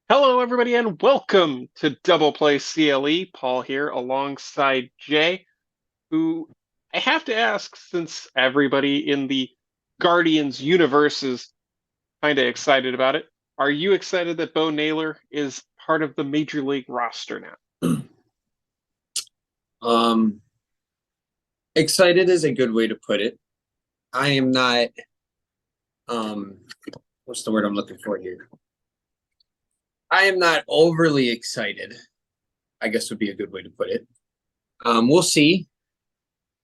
Hello, everybody, and welcome to Double Play CLE. Paul here alongside Jay, who I have to ask, since everybody in the Guardians universe is kind of excited about it, are you excited that Bo Naylor is part of the Major League roster now? Um, Excited is a good way to put it. I am not, um, what's the word I'm looking for here? I am not overly excited, I guess would be a good way to put it. We'll see.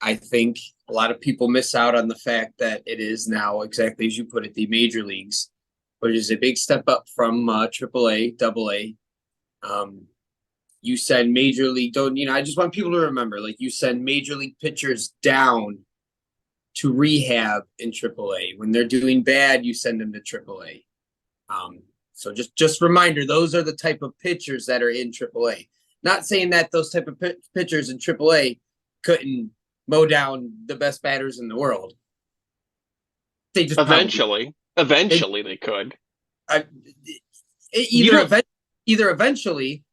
I think a lot of people miss out on the fact that it is now, exactly as you put it, the major leagues, which is a big step up from AAA, AA. You send major league, I just want people to remember, like you send major league pitchers down to rehab in AAA. When they're doing bad, you send them to AAA. So just reminder, those are the type of pitchers that are in AAA. Not saying that those type of pitchers in AAA couldn't mow down the best batters in the world. They just probably Eventually they could. I, You either don't, event, either eventually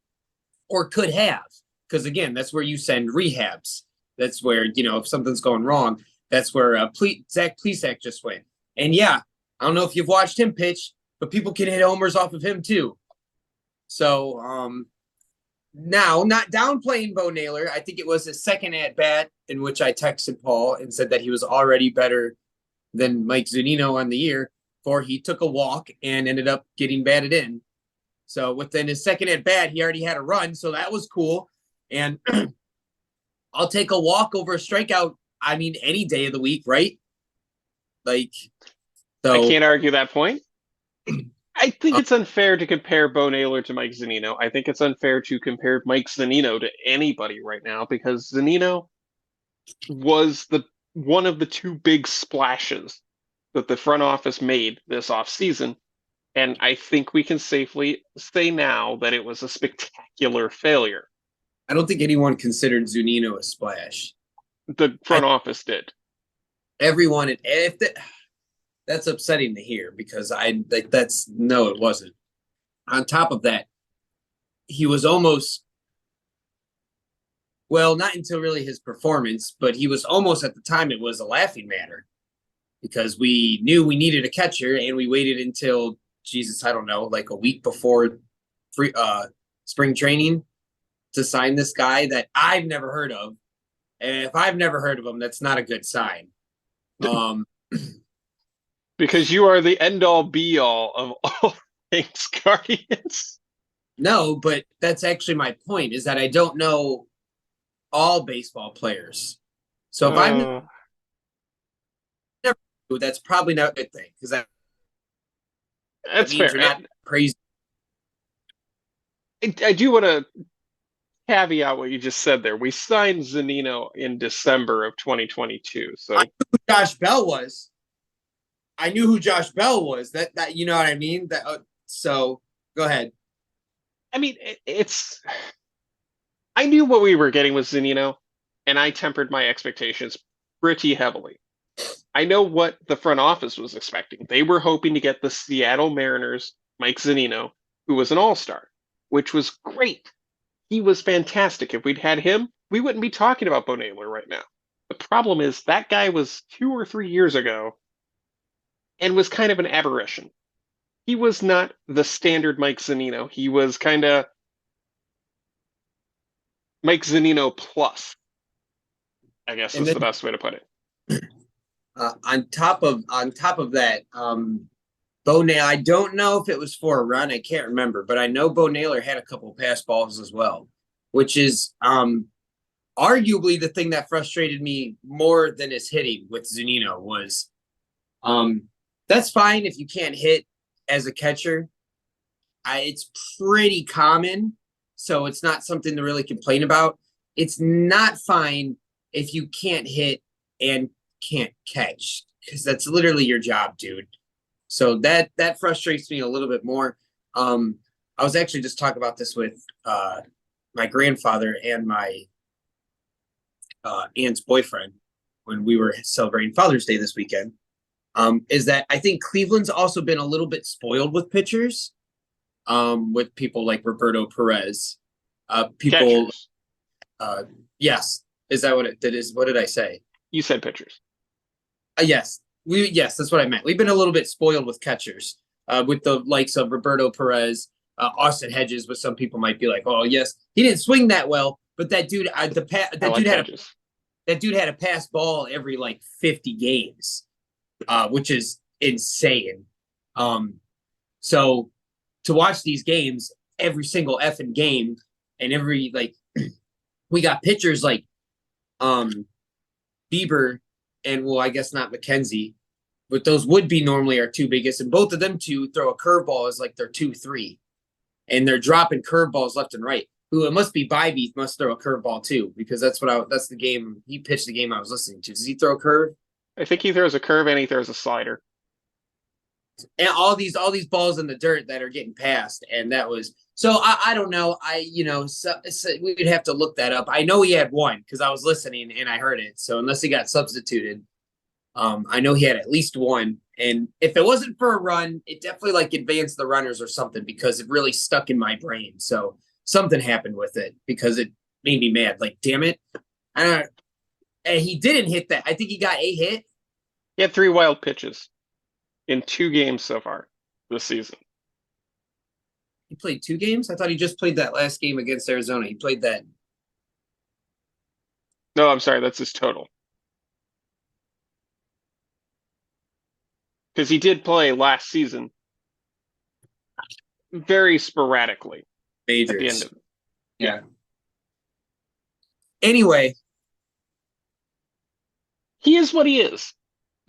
or could have, because again, that's where you send rehabs. That's where if something's going wrong, that's where Zach Plesac just went. And yeah, I don't know if you've watched him pitch, but people can hit homers off of him too. So now, not downplaying Bo Naylor, I think it was his second at bat in which I texted Paul and said that he was already better than Mike Zunino on the year, for he took a walk and ended up getting batted in. So within his second at bat, he already had a run, so that was cool. And I'll take a walk over a strikeout. I mean, any day of the week, right? Like, I so can't argue that point. I think it's unfair to compare Bo Naylor to Mike Zunino. I think it's unfair to compare Mike Zunino to anybody right now because Zunino was the one of the two big splashes that the front office made this offseason. And I think we can safely say now that it was a spectacular failure. I don't think anyone considered Zunino a splash. The I front office did. everyone if that, that's upsetting to hear because I like that's no, it wasn't. On top of that, he was almost not until really his performance, but he was almost at the time it was a laughing matter because we knew we needed a catcher and we waited until Jesus, I don't know, like a week before spring training to sign this guy that I've never heard of. And if I've never heard of him, that's not a good sign. Um, Because you are the end all be all of all things Guardians. no, but that's actually my point is that I don't know all baseball players. So if I've Uh, never, that's probably not a good thing because that that's means fair. you're not crazy. I do want to caveat what you just said there. We signed Zanino in December of 2022. I So, knew who Josh Bell was. I knew who Josh Bell was. That you know what I mean. That so go ahead. I mean, I knew what we were getting with Zanino, and I tempered my expectations pretty heavily. I know what the front office was expecting. They were hoping to get the Seattle Mariners, Mike Zanino, who was an all-star, which was great. He was fantastic. If we'd had him, we wouldn't be talking about Bo Naylor right now. The problem is that guy was 2 or 3 years ago and was kind of an aberration. He was not the standard Mike Zanino. He was kind of Mike Zanino plus, I guess And is then the best way to put it. on top of that, Bo Naylor. I don't know if it was for a run. I can't remember, but I know Bo Naylor had a couple of pass balls as well, which is arguably the thing that frustrated me more than his hitting with Zunino was that's fine if you can't hit as a catcher. It's pretty common, so it's not something to really complain about. It's not fine if you can't hit and can't catch because that's literally your job, dude. So that frustrates me a little bit more. I was actually just talking about this with my grandfather and my aunt's boyfriend when we were celebrating Father's Day this weekend. Is that I think Cleveland's also been a little bit spoiled with pitchers. with people like Roberto Perez. People, Catchers. yes, is that what it is? What did I say? You said pitchers. Yes, that's what I meant. We've been a little bit spoiled with catchers, with the likes of Roberto Perez, Austin Hedges. But some people might be like, "Oh, yes, he didn't swing that well." But that dude, I that like dude had a Hedges. that dude had a pass ball every like 50 games, which is insane. Um, so to watch these games, every single effing game, and every like, we got pitchers like um Bieber and, well, I guess not McKenzie, but those would be normally our two biggest, and both of them two throw a curveball as like their 2-3, and they're dropping curveballs left and right. Who it must be Bybee must throw a curveball too, because that's the game he pitched, the game I was listening to. Does he throw a curve? I think he throws a curve and he throws a slider. And all these balls in the dirt that are getting passed, and that was so. I don't know. So we'd have to look that up. I know he had one because I was listening and I heard it. So unless he got substituted, I know he had at least one. And if it wasn't for a run, it definitely like advanced the runners or something, because it really stuck in my brain. So something happened with it because it made me mad. Like, damn it. I don't and he didn't hit that. I think he got a hit. He had 3 wild pitches in 2 games so far this season. He played 2 games. I thought he just played that last game against Arizona. He played that. No, I'm sorry, that's his total. Because he did play last season very sporadically at the end Majors. of it. Yeah. Anyway, He is what he is.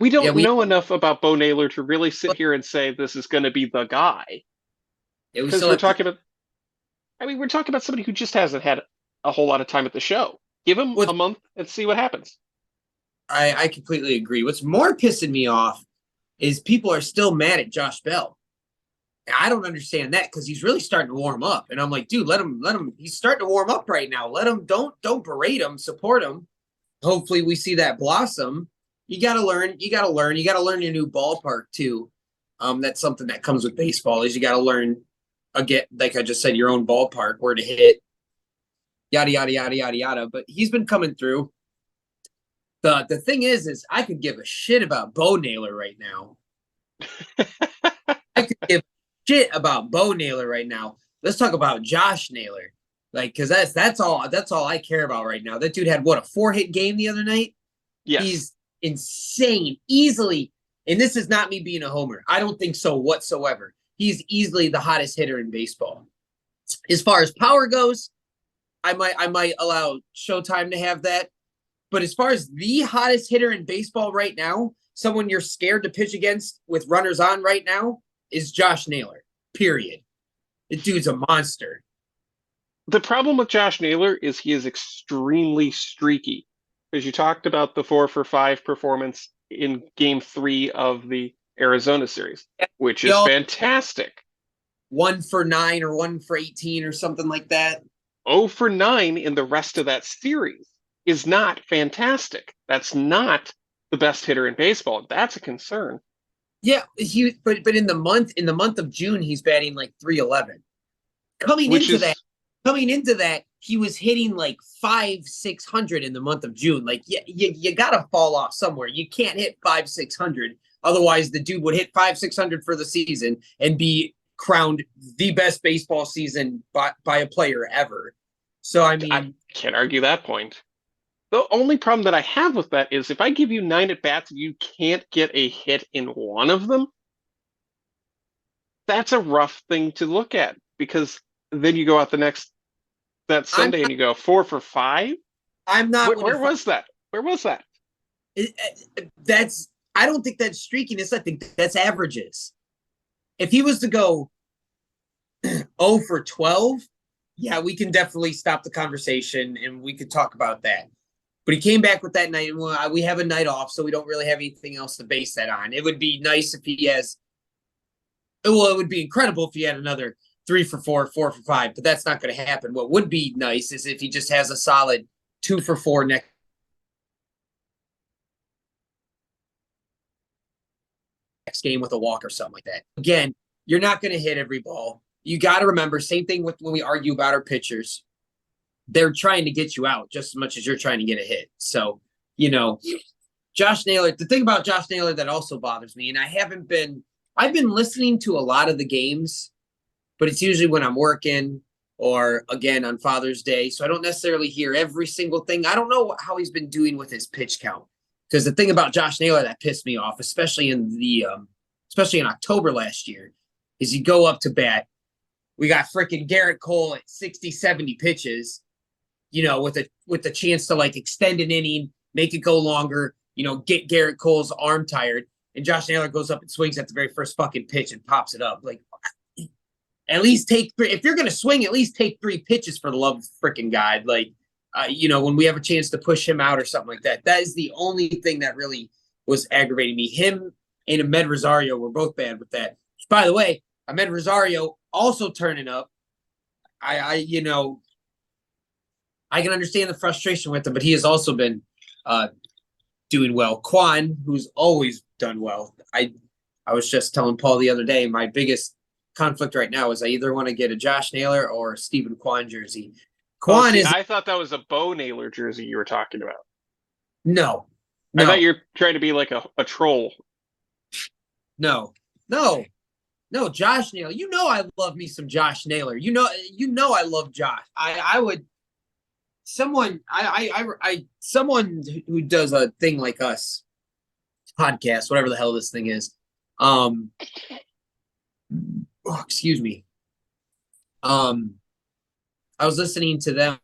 We yeah, don't we know enough about Bo Naylor to really sit here and say this is going to be the guy. yeah, we Because still we're have to. talking about, I mean, we're talking about somebody who just hasn't had a whole lot of time at the show. Give him What a month and see what happens. I completely agree. What's more pissing me off is people are still mad at Josh Bell. I don't understand that, because he's really starting to warm up, and I'm like, dude, let him. He's starting to warm up right now. Let him. Don't berate him. Support him. Hopefully, we see that blossom. You got to learn. You got to learn. You got to learn your new ballpark too. That's something that comes with baseball. Is you got to learn again, like I just said, your own ballpark, where to hit, yada yada yada yada yada. But he's been coming through. The thing is I could give a shit about Bo Naylor right now. I could give a shit about Bo Naylor right now. Let's talk about Josh Naylor. Like, because that's all I care about right now. That dude had what, a 4-hit game the other night? Yes. He's insane. Easily, and this is not me being a homer. I don't think so whatsoever. He's easily the hottest hitter in baseball. As far as power goes, I might allow Showtime to have that. But as far as the hottest hitter in baseball right now, someone you're scared to pitch against with runners on right now is Josh Naylor. Period. The dude's a monster. The problem with Josh Naylor is he is extremely streaky. As you talked about the 4-for-5 performance in game 3 of the Arizona series, which is Y'all fantastic. 1 for 9 or 1 for 18 or something like that. 0-for-9 in the rest of that series is not fantastic. That's not the best hitter in baseball. That's a concern. Yeah, but in the month of June, he's batting like 311. Coming Which into that, is coming into that, he was hitting like 500-600 in the month of June. Like, you gotta fall off somewhere. You can't hit 500-600. Otherwise, the dude would hit 500-600 for the season and be crowned the best baseball season by a player ever. So I I mean, can't argue that point. The only problem that I have with that is if I give you 9 at bats and you can't get a hit in one of them, that's a rough thing to look at because then you go out that I'm Sunday and you go 4-for-5. I'm not Where winning. was that? Where was that? That's I don't think that's streakiness. I think that's averages. If he was to go 0 for 12, yeah, we can definitely stop the conversation and we could talk about that. But he came back with that night. Well, we have a night off, so we don't really have anything else to base that on. It would be nice if he has. Well, it would be incredible if he had another 3 for 4, 4 for 5, but that's not going to happen. What would be nice is if he just has a solid 2 for 4 next game with a walk or something like that. Again, you're not going to hit every ball. you got to remember, same thing with when we argue about our pitchers. They're trying to get you out just as much as you're trying to get a hit. So, Josh Naylor, the thing about Josh Naylor that also bothers me, and I've been listening to a lot of the games, but it's usually when I'm working or again on Father's Day. So I don't necessarily hear every single thing. I don't know how he's been doing with his pitch count. Because the thing about Josh Naylor that pissed me off, especially in October last year, is you go up to bat. We got freaking Garrett Cole at 60, 70 pitches, with the chance to like extend an inning, make it go longer, get Garrett Cole's arm tired. And Josh Naylor goes up and swings at the very first fucking pitch and pops it up. Like, at least if you're going to swing, at least take 3 pitches for the love of freaking God. Like, when we have a chance to push him out or something like that. That is the only thing that really was aggravating me. Him and Ahmed Rosario were both bad with that. By the way, Ahmed Rosario also turning up. I can understand the frustration with him, but he has also been doing well. Quan, who's always done well. I was just telling Paul the other day, my biggest conflict right now is I either want to get a Josh Naylor or a Stephen Quan jersey. I thought that was a Bo Naylor jersey you were talking about. No. I thought you're trying to be like a troll. No, Josh Naylor. I love me some Josh Naylor. I love Josh. I would someone who does a thing like us, podcast, whatever the hell this thing is. Excuse me. I was listening to them,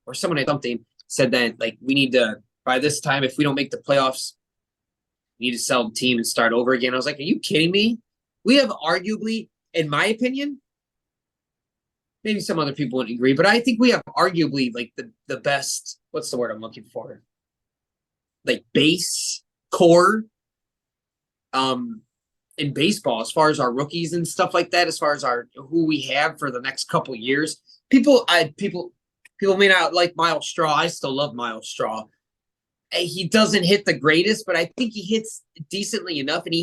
or someone at something said that like we need to, by this time, if we don't make the playoffs, we need to sell the team and start over again. I was like, are you kidding me? We have arguably, in my opinion, maybe some other people wouldn't agree, but I think we have arguably like the best, what's the word I'm looking for? Like base core in baseball, as far as our rookies and stuff like that, as far as who we have for the next couple of years. People may not like Miles Straw. I still love Miles Straw. He doesn't hit the greatest, but I think he hits decently enough. And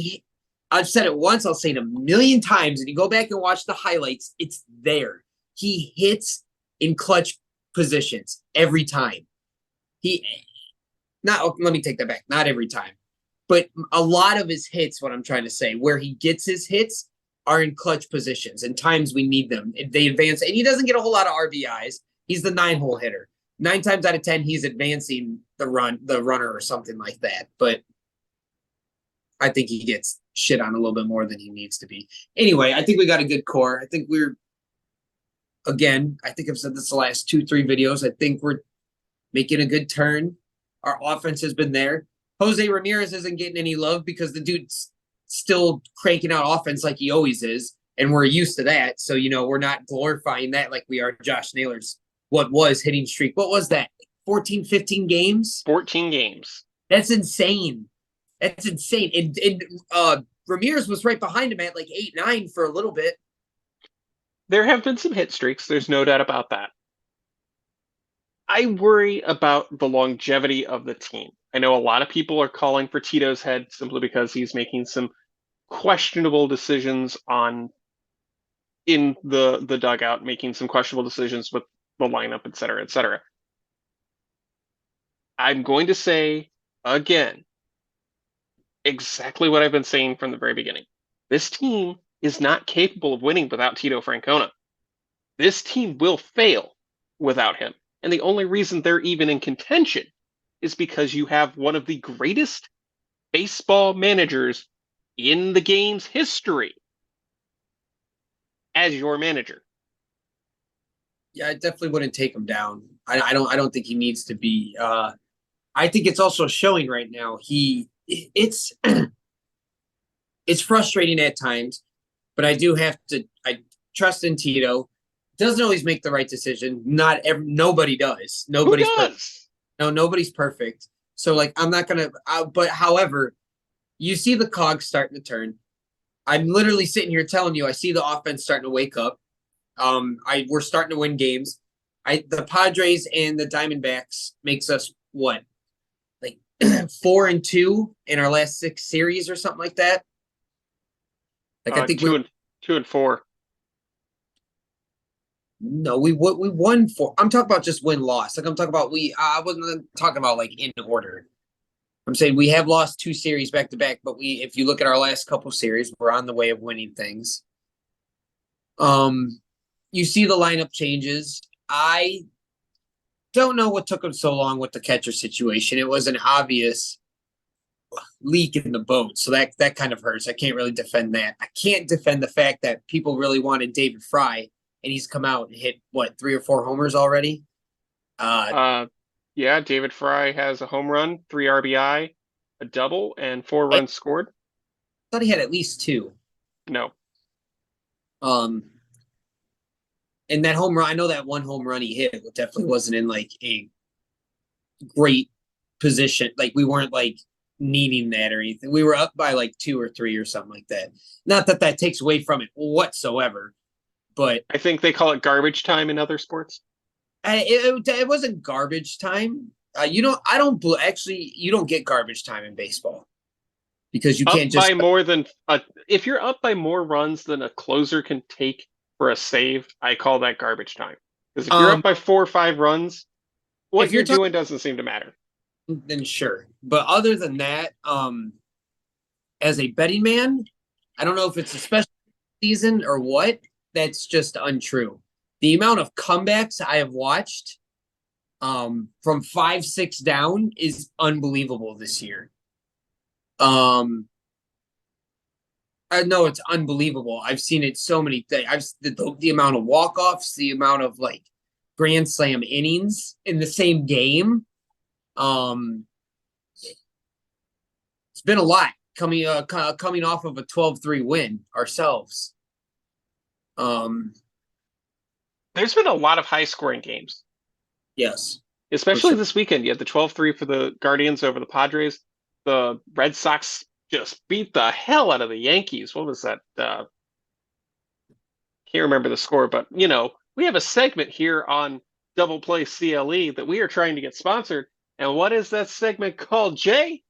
I've said it once, I'll say it a million times. And you go back and watch the highlights, it's there. He hits in clutch positions every time. Let me take that back. Not every time. But a lot of his hits, what I'm trying to say, where he gets his hits are in clutch positions and times we need them. They advance, and he doesn't get a whole lot of RBIs. He's the 9-hole hitter. 9 times out of 10, he's advancing the runner or something like that. But I think he gets shit on a little bit more than he needs to be. Anyway, I think we got a good core. I think I think I've said this the last 2-3 videos. I think we're making a good turn. Our offense has been there. Jose Ramirez isn't getting any love because the dude's still cranking out offense like he always is, and we're used to that. So, we're not glorifying that like we are Josh Naylor's what was hitting streak. What was that? 14, 15 games? 14 games. That's insane. And Ramirez was right behind him at like 8-9 for a little bit. There have been some hit streaks. There's no doubt about that. I worry about the longevity of the team. I know a lot of people are calling for Tito's head simply because he's making some questionable decisions in the dugout, making some questionable decisions with the lineup, et cetera, et cetera. I'm going to say again exactly what I've been saying from the very beginning. This team is not capable of winning without Tito Francona. This team will fail without him. And the only reason they're even in contention is because you have one of the greatest baseball managers in the game's history as your manager. Yeah, I definitely wouldn't take him down. I don't think he needs to be. I think it's also showing right now. It's frustrating at times, but I trust in Tito. Doesn't always make the right decision. Nobody does. Nobody's perfect. No, nobody's perfect. So like, I'm not gonna. But however, you see the cogs starting to turn. I'm literally sitting here telling you, I see the offense starting to wake up. We're starting to win games. The Padres and the Diamondbacks makes us what, like 4-2 in our last 6 series or something like that. Like I think 2-4. No, we won four. I'm talking about just win loss. Like I'm talking about I wasn't talking about like in order. I'm saying we have lost two series back to back, but if you look at our last couple series, we're on the way of winning things. You see the lineup changes. I don't know what took them so long with the catcher situation. It was an obvious leak in the boat, so that kind of hurts. I can't really defend that. I can't defend the fact that people really wanted David Fry, and he's come out and hit what 3 or 4 homers already. Yeah, David Fry has a home run, 3 RBI, a double, and 4 I runs scored. thought he had at least 2. No. Um, and that home run, I know that one home run he hit definitely wasn't in like a great position. Like we weren't like needing that or anything. We were up by like 2 or 3 or something like that. Not that that takes away from it whatsoever, but I think they call it garbage time in other sports. it wasn't garbage time. I don't actually. You don't get garbage time in baseball because you Up can't just. by more than if you're up by more runs than a closer can take for a save, I call that garbage time. Because if you're Um, up by 4 or 5 runs, what if you're you're talking, doing doesn't seem to matter. then sure. But other than that, as a betting man, I don't know if it's a special season or what. That's just untrue. The amount of comebacks I have watched, from 5-6 down is unbelievable this year. I know it's unbelievable. I've seen it so many things. The amount of walk-offs, the amount of like grand slam innings in the same game. Um, it's been a lot coming off of a 12-3 win ourselves. Um, There's been a lot of high scoring games, yes, for especially sure. this weekend. You had the 12-3 for the Guardians over the Padres. The Red Sox just beat the hell out of the Yankees. What was that? Can't remember the score, but we have a segment here on Double Play CLE that we are trying to get sponsored. And what is that segment called, Jay?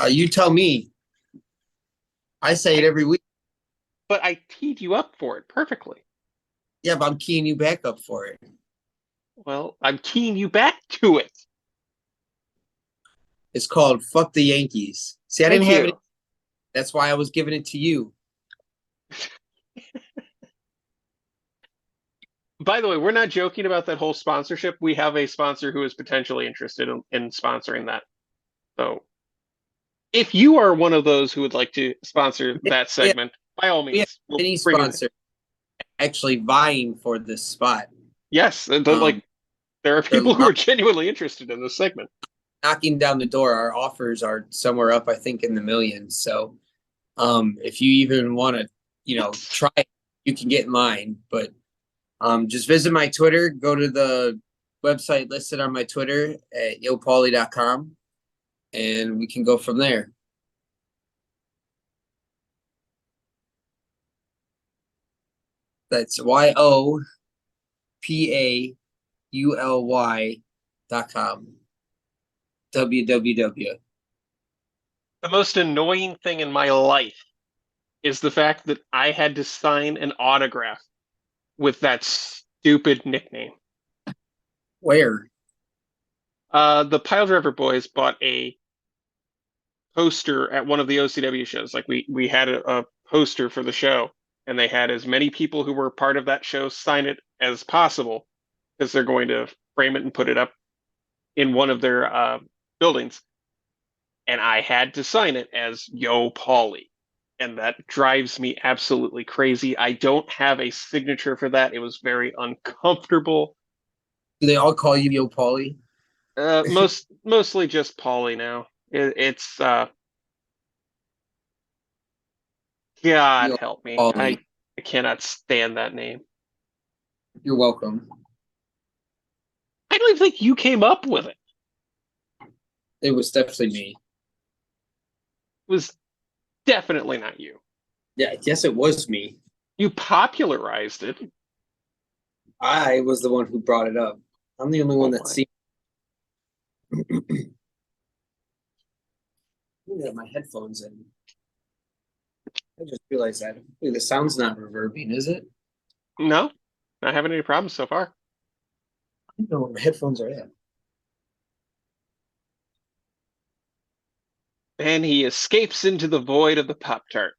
You tell me. I say it every week. But I teed you up for it perfectly. Yeah, but I'm keying you back up for it. Well, I'm keying you back to it. It's called "Fuck the Yankees." See, I didn't Thank have it. you. That's why I was giving it to you. By the way, we're not joking about that whole sponsorship. We have a sponsor who is potentially interested in sponsoring that. So if you are one of those who would like to sponsor that Yeah, segment, by all we have means, we'll any bring it. sponsor actually vying for this spot. Yes, Um, there are they're people who are genuinely interested in this segment. knocking down the door. Our offers are somewhere up, I think, in the millions. So, if you even want to, What? try it, you can get mine. But just visit my Twitter. Go to the website listed on my Twitter at yopauly.com, and we can go from there. That's YOPAULY.com. www. The most annoying thing in my life is the fact that I had to sign an autograph with that stupid nickname. Where? The Pile Driver Boys bought a poster at one of the OCW shows. Like we had a poster for the show, and they had as many people who were part of that show sign it as possible because they're going to frame it and put it up in one of their buildings. And I had to sign it as Yo Pauly. And that drives me absolutely crazy. I don't have a signature for that. It was very uncomfortable. Do they all call you Yo Pauly? Mostly just Pauly now. It's God Yo help me. Pauly. I cannot stand that name. You're welcome. I don't even think you came up with it. It was definitely me. It was definitely not you. Yeah, I guess it was me. You popularized it. I was the one who brought it up. I'm the only one Oh that my. seen. Let me have my headphones in. I just realized that. Dude, the sound's not reverbing, is it? No, not having any problems so far. I don't know where my headphones are at. And he escapes into the void of the Pop Tart.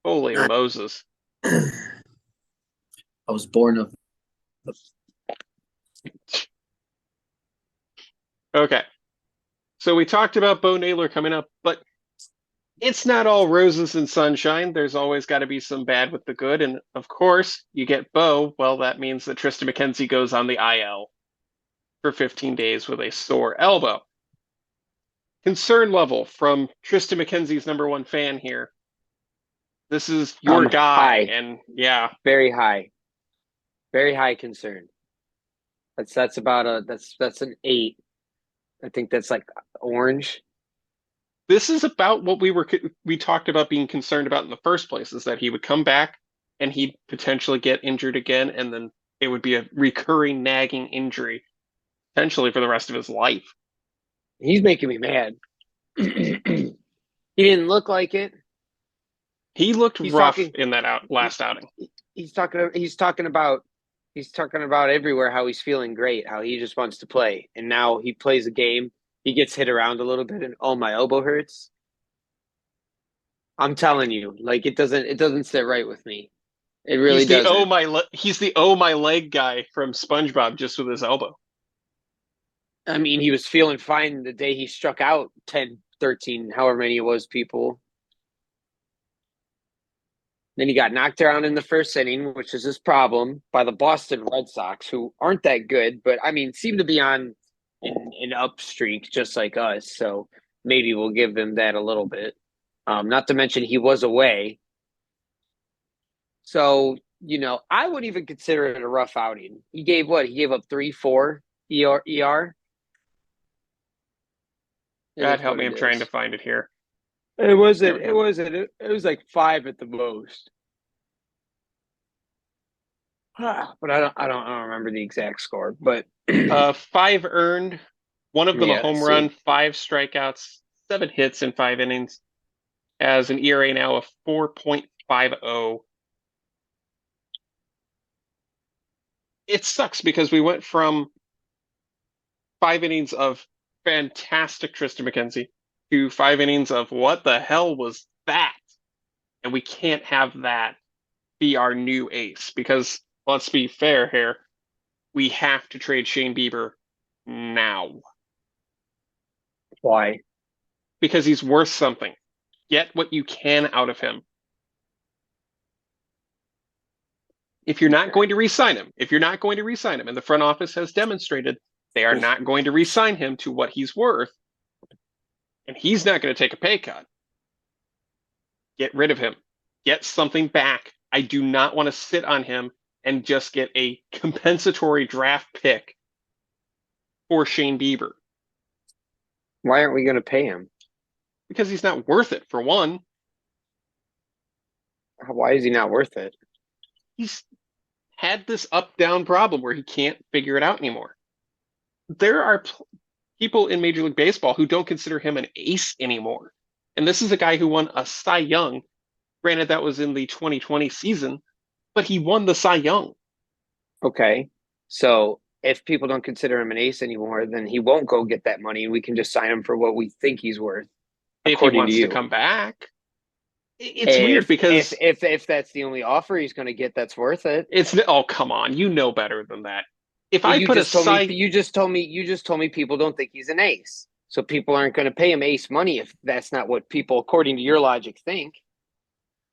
Holy Moses. I was born of the Okay. So we talked about Bo Naylor coming up, but it's not all roses and sunshine. There's always got to be some bad with the good. And of course, you get Bo. Well, that means that Tristan McKenzie goes on the IL for 15 days with a sore elbow. Concern level from Tristan McKenzie's number one fan here. This is your guy. High, And yeah, very high concern. That's about that's an 8. I think that's like orange. this is about what we talked about being concerned about in the first place, is that he would come back and he'd potentially get injured again, and then it would be a recurring nagging injury potentially for the rest of his life. He's making me mad. He didn't look like it. He looked He's rough talking- in that last outing. He's talking about everywhere how he's feeling great, how he just wants to play. And now he plays a game, he gets hit around a little bit and oh, my elbow hurts. I'm telling you, like it doesn't sit right with me. It really He's the doesn't. he's the oh my leg guy from SpongeBob, just with his elbow. I mean, he was feeling fine the day he struck out 10, 13, however many it was, people. Then he got knocked around in the first inning, which is his problem, by the Boston Red Sox, who aren't that good, but I mean, seem to be on an up streak just like us. So maybe we'll give them that a little bit. Not to mention he was away. So, I would even consider it a rough outing. He gave what? He gave up 3.4 ER. God help me, I'm trying to find it here. It wasn't. There we go. It was like 5 at the most. But I don't remember the exact score. But 5 earned, one of them a Yeah, home see. run, 5 strikeouts, 7 hits in 5 innings, has an ERA now of 4.50. It sucks because we went from 5 innings of fantastic Tristan McKenzie to 5 innings of what the hell was that? And we can't have that be our new ace, because let's be fair here, we have to trade Shane Bieber now Why? because he's worth something. Get what you can out of him. If you're not going to re-sign him, and the front office has demonstrated they are not going to re-sign him to what he's worth, and he's not going to take a pay cut, get rid of him. Get something back. I do not want to sit on him and just get a compensatory draft pick for Shane Bieber, Why aren't we going to pay him? because he's not worth it, for one. Why is he not worth it? He's had this up-down problem where he can't figure it out anymore. There are people in Major League Baseball who don't consider him an ace anymore. And this is a guy who won a Cy Young. Granted, that was in the 2020 season, but he won the Cy Young. Okay. So if people don't consider him an ace anymore, then he won't go get that money, and we can just sign him for what we think he's worth. If he According wants to you. to come back. It's weird because if that's the only offer he's going to get, that's worth it. oh, come on, you know better than that. If I you put just told aside, me, you just told me people don't think he's an ace, so people aren't going to pay him ace money if that's not what people, according to your logic, think.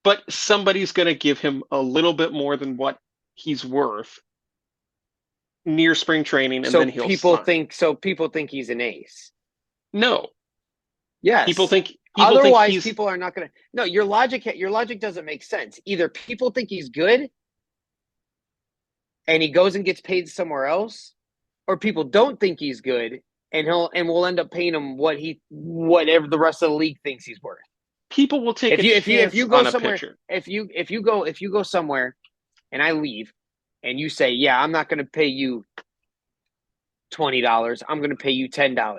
but somebody's going to give him a little bit more than what he's worth near spring training, and So then he'll people sign. think he's an ace. No, Yes. people think Otherwise, he's, people are not going to. No, your logic doesn't make sense. Either people think he's good, and he goes and gets paid somewhere else, or people don't think he's good, and we'll end up paying him whatever the rest of the league thinks he's worth. people will take If you go on a somewhere, pitcher. if you go somewhere, and I leave, and you say, yeah, I'm not going to pay you $20, I'm going to pay you $10.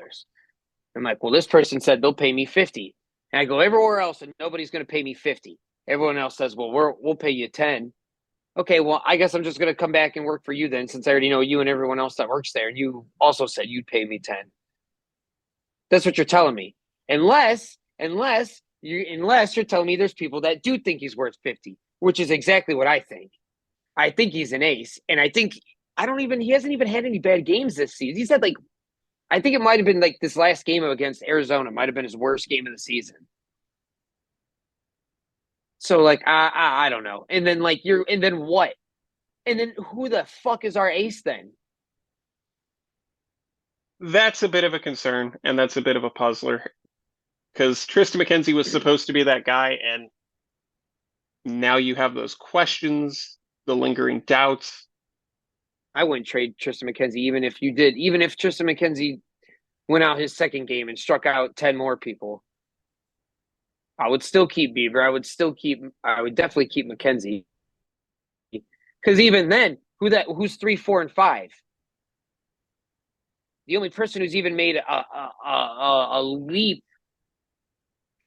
I'm like, well, this person said they'll pay me $50. And I go everywhere else and nobody's going to pay me $50. Everyone else says, well, we'll pay you 10. Okay, well, I guess I'm just going to come back and work for you then, since I already know you and everyone else that works there. And you also said you'd pay me 10. That's what you're telling me. Unless you're telling me there's people that do think he's worth 50, which is exactly what I think. I think he's an ace. And I think he hasn't even had any bad games this season. He's had I think it might have been like this last game against Arizona might have been his worst game of the season. So I don't know. And then and then what? And then who the fuck is our ace then? That's a bit of a concern, and that's a bit of a puzzler. Because Tristan McKenzie was supposed to be that guy, and now you have those questions, the lingering doubts. I wouldn't trade Tristan McKenzie even if Tristan McKenzie went out his second game and struck out 10 more people. I would still keep Bieber. I would definitely keep McKenzie. Because even then, who's 3, 4, and 5? The only person who's even made a leap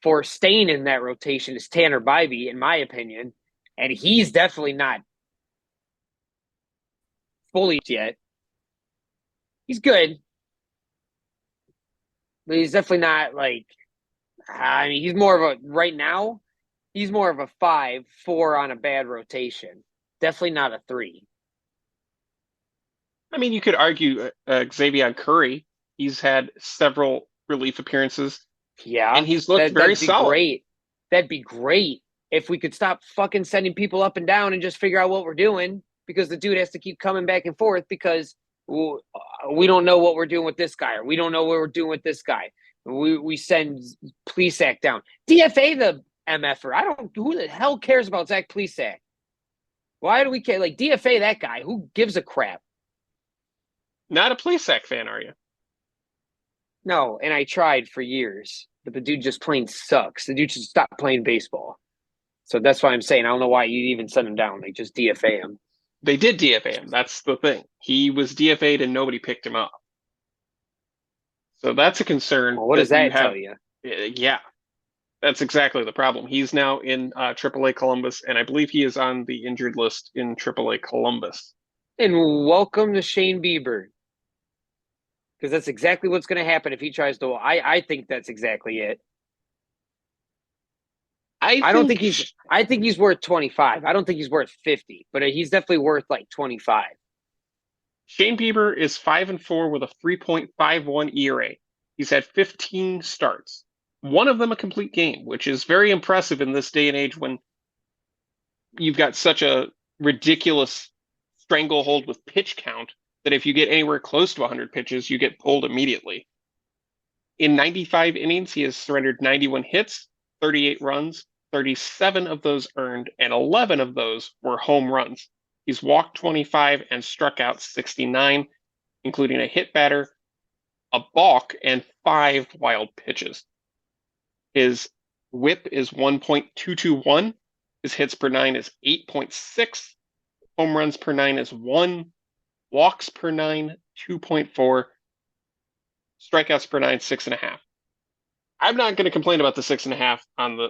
for staying in that rotation is Tanner Bybee, in my opinion. And he's definitely not fully yet. He's good. But he's definitely not he's more of right now, he's more of a 5, 4 on a bad rotation. Definitely not a 3. I mean, you could argue Xavier Curry. He's had several relief appearances. Yeah. And he's looked very solid. Great. That'd be great if we could stop fucking sending people up and down and just figure out what we're doing, because the dude has to keep coming back and forth because we don't know what we're doing with this guy, or we don't know what we're doing with this guy. We send Plesac down. DFA the MFer. Who the hell cares about Zach Plesac? Why do we care? DFA that guy. Who gives a crap? Not a Plesac fan, are you? No, and I tried for years, but the dude just plain sucks. The dude should stop playing baseball. So that's why I'm saying I don't know why you even send him down. Just DFA him. They did DFA him. That's the thing. He was DFA'd and nobody picked him up. So that's a concern. Well, what does that tell you? Yeah, that's exactly the problem. He's now in AAA Columbus, and I believe he is on the injured list in AAA Columbus. And welcome to Shane Bieber. Because that's exactly what's going to happen if he tries to. I think that's exactly it. I think he's worth 25. I don't think he's worth 50, but he's definitely worth 25. Shane Bieber is 5-4 with a 3.51 ERA. He's had 15 starts, one of them a complete game, which is very impressive in this day and age when you've got such a ridiculous stranglehold with pitch count that if you get anywhere close to 100 pitches, you get pulled immediately. In 95 innings, he has surrendered 91 hits, 38 runs, 37 of those earned, and 11 of those were home runs. He's walked 25 and struck out 69, including a hit batter, a balk, and 5 wild pitches. His whip is 1.221. His hits per 9 is 8.6. Home runs per 9 is 1. Walks per 9, 2.4. Strikeouts per 9, 6.5. I'm not going to complain about the 6.5 on the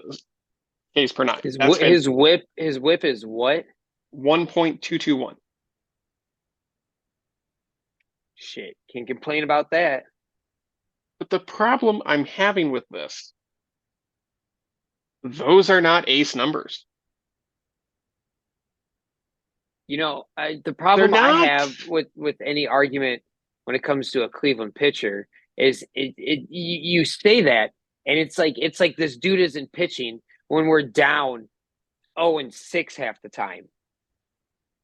Ks per 9. His whip is what? 1.221. Shit, can't complain about that. But the problem I'm having with this, those are not ace numbers. The problem I have with any argument when it comes to a Cleveland pitcher is you say that, and it's like this dude isn't pitching when we're down 0-6 half the time.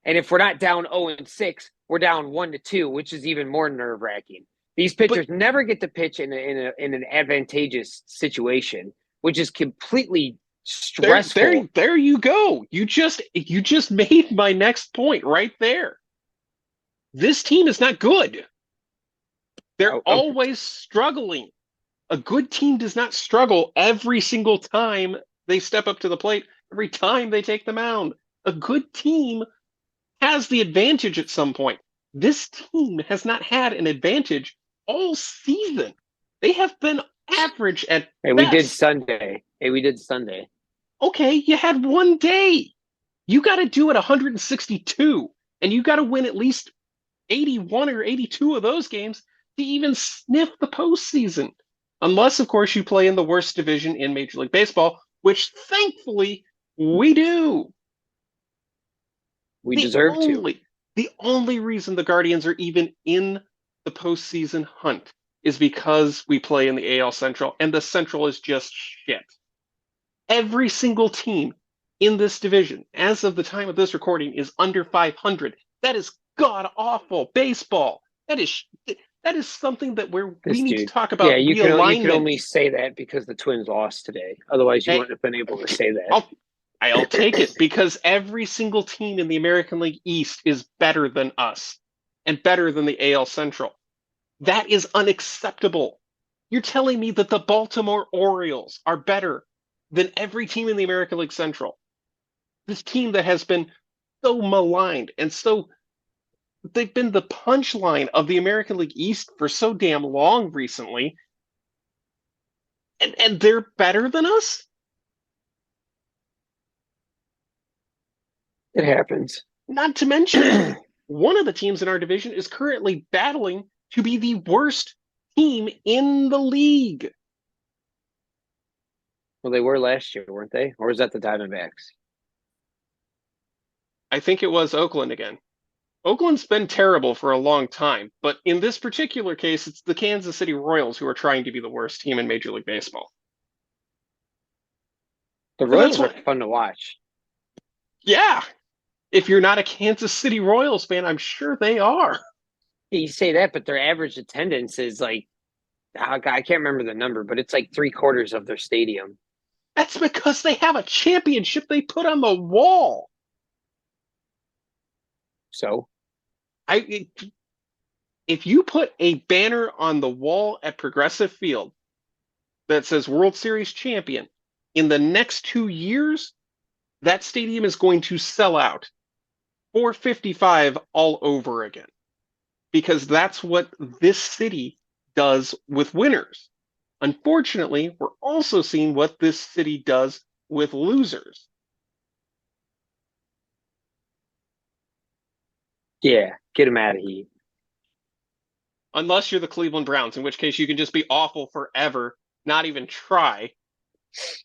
And if we're not down 0-6, we're down 1-2, which is even more nerve-wracking. These pitchers never get to pitch in an advantageous situation, which is completely stressful. There you go. You just made my next point right there. This team is not good. They're always struggling. A good team does not struggle every single time they step up to the plate, every time they take the mound. A good team has the advantage at some point. This team has not had an advantage all season. They have been average at best. We did Sunday. Okay, you had one day. You got to do it 162, and you got to win at least 81 or 82 of those games to even sniff the postseason. Unless, of course, you play in the worst division in Major League Baseball, which thankfully we do. We The deserve to. only reason the Guardians are even in the postseason hunt is because we play in the AL Central, and the Central is just shit. Every single team in this division, as of the time of this recording, is under 500. That is god awful baseball. That is something that we This need to dude. talk Yeah, about you can only realignment. say that because the Twins lost today. Otherwise, you Hey, wouldn't have been able to say that. I'll take it because every single team in the American League East is better than us and better than the AL Central. That is unacceptable. You're telling me that the Baltimore Orioles are better than every team in the American League Central. This team that has been so maligned and so they've been the punchline of the American League East for so damn long recently, and they're better than us? It happens. Not to mention, one of the teams in our division is currently battling to be the worst team in the league. Well, they were last year, weren't they? Or was that the Diamondbacks? I think it was Oakland again. Oakland's been terrible for a long time, but in this particular case, it's the Kansas City Royals who are trying to be the worst team in Major League Baseball. The So that's Royals are what, fun to watch. yeah, if you're not a Kansas City Royals fan, I'm sure they are. You say that, but their average attendance is like, I can't remember the number, but it's like 3/4 of their stadium. That's because they have a championship they put on the wall. So, I if you put a banner on the wall at Progressive Field that says World Series champion, in the next 2 years, that stadium is going to sell out 455 all over again. Because that's what this city does with winners. Unfortunately, we're also seeing what this city does with losers. yeah, get them out of here. Unless you're the Cleveland Browns, in which case you can just be awful forever, not even try,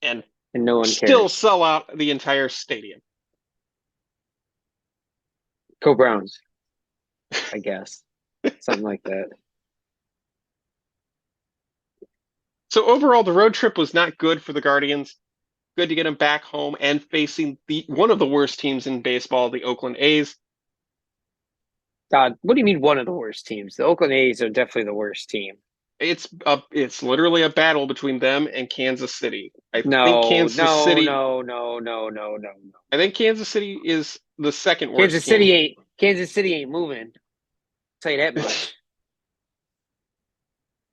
and And no one still cares. sell out the entire stadium. Go Browns, I guess. Something like that. So overall, the road trip was not good for the Guardians. Good to get them back home and facing one of the worst teams in baseball, the Oakland A's. God, what do you mean one of the worst teams? The Oakland A's are definitely the worst team. It's literally a battle between them and Kansas City. No, no, no, no, no, no, no, no. I think Kansas City is the second worst team. Kansas City ain't moving. I'll tell you that much.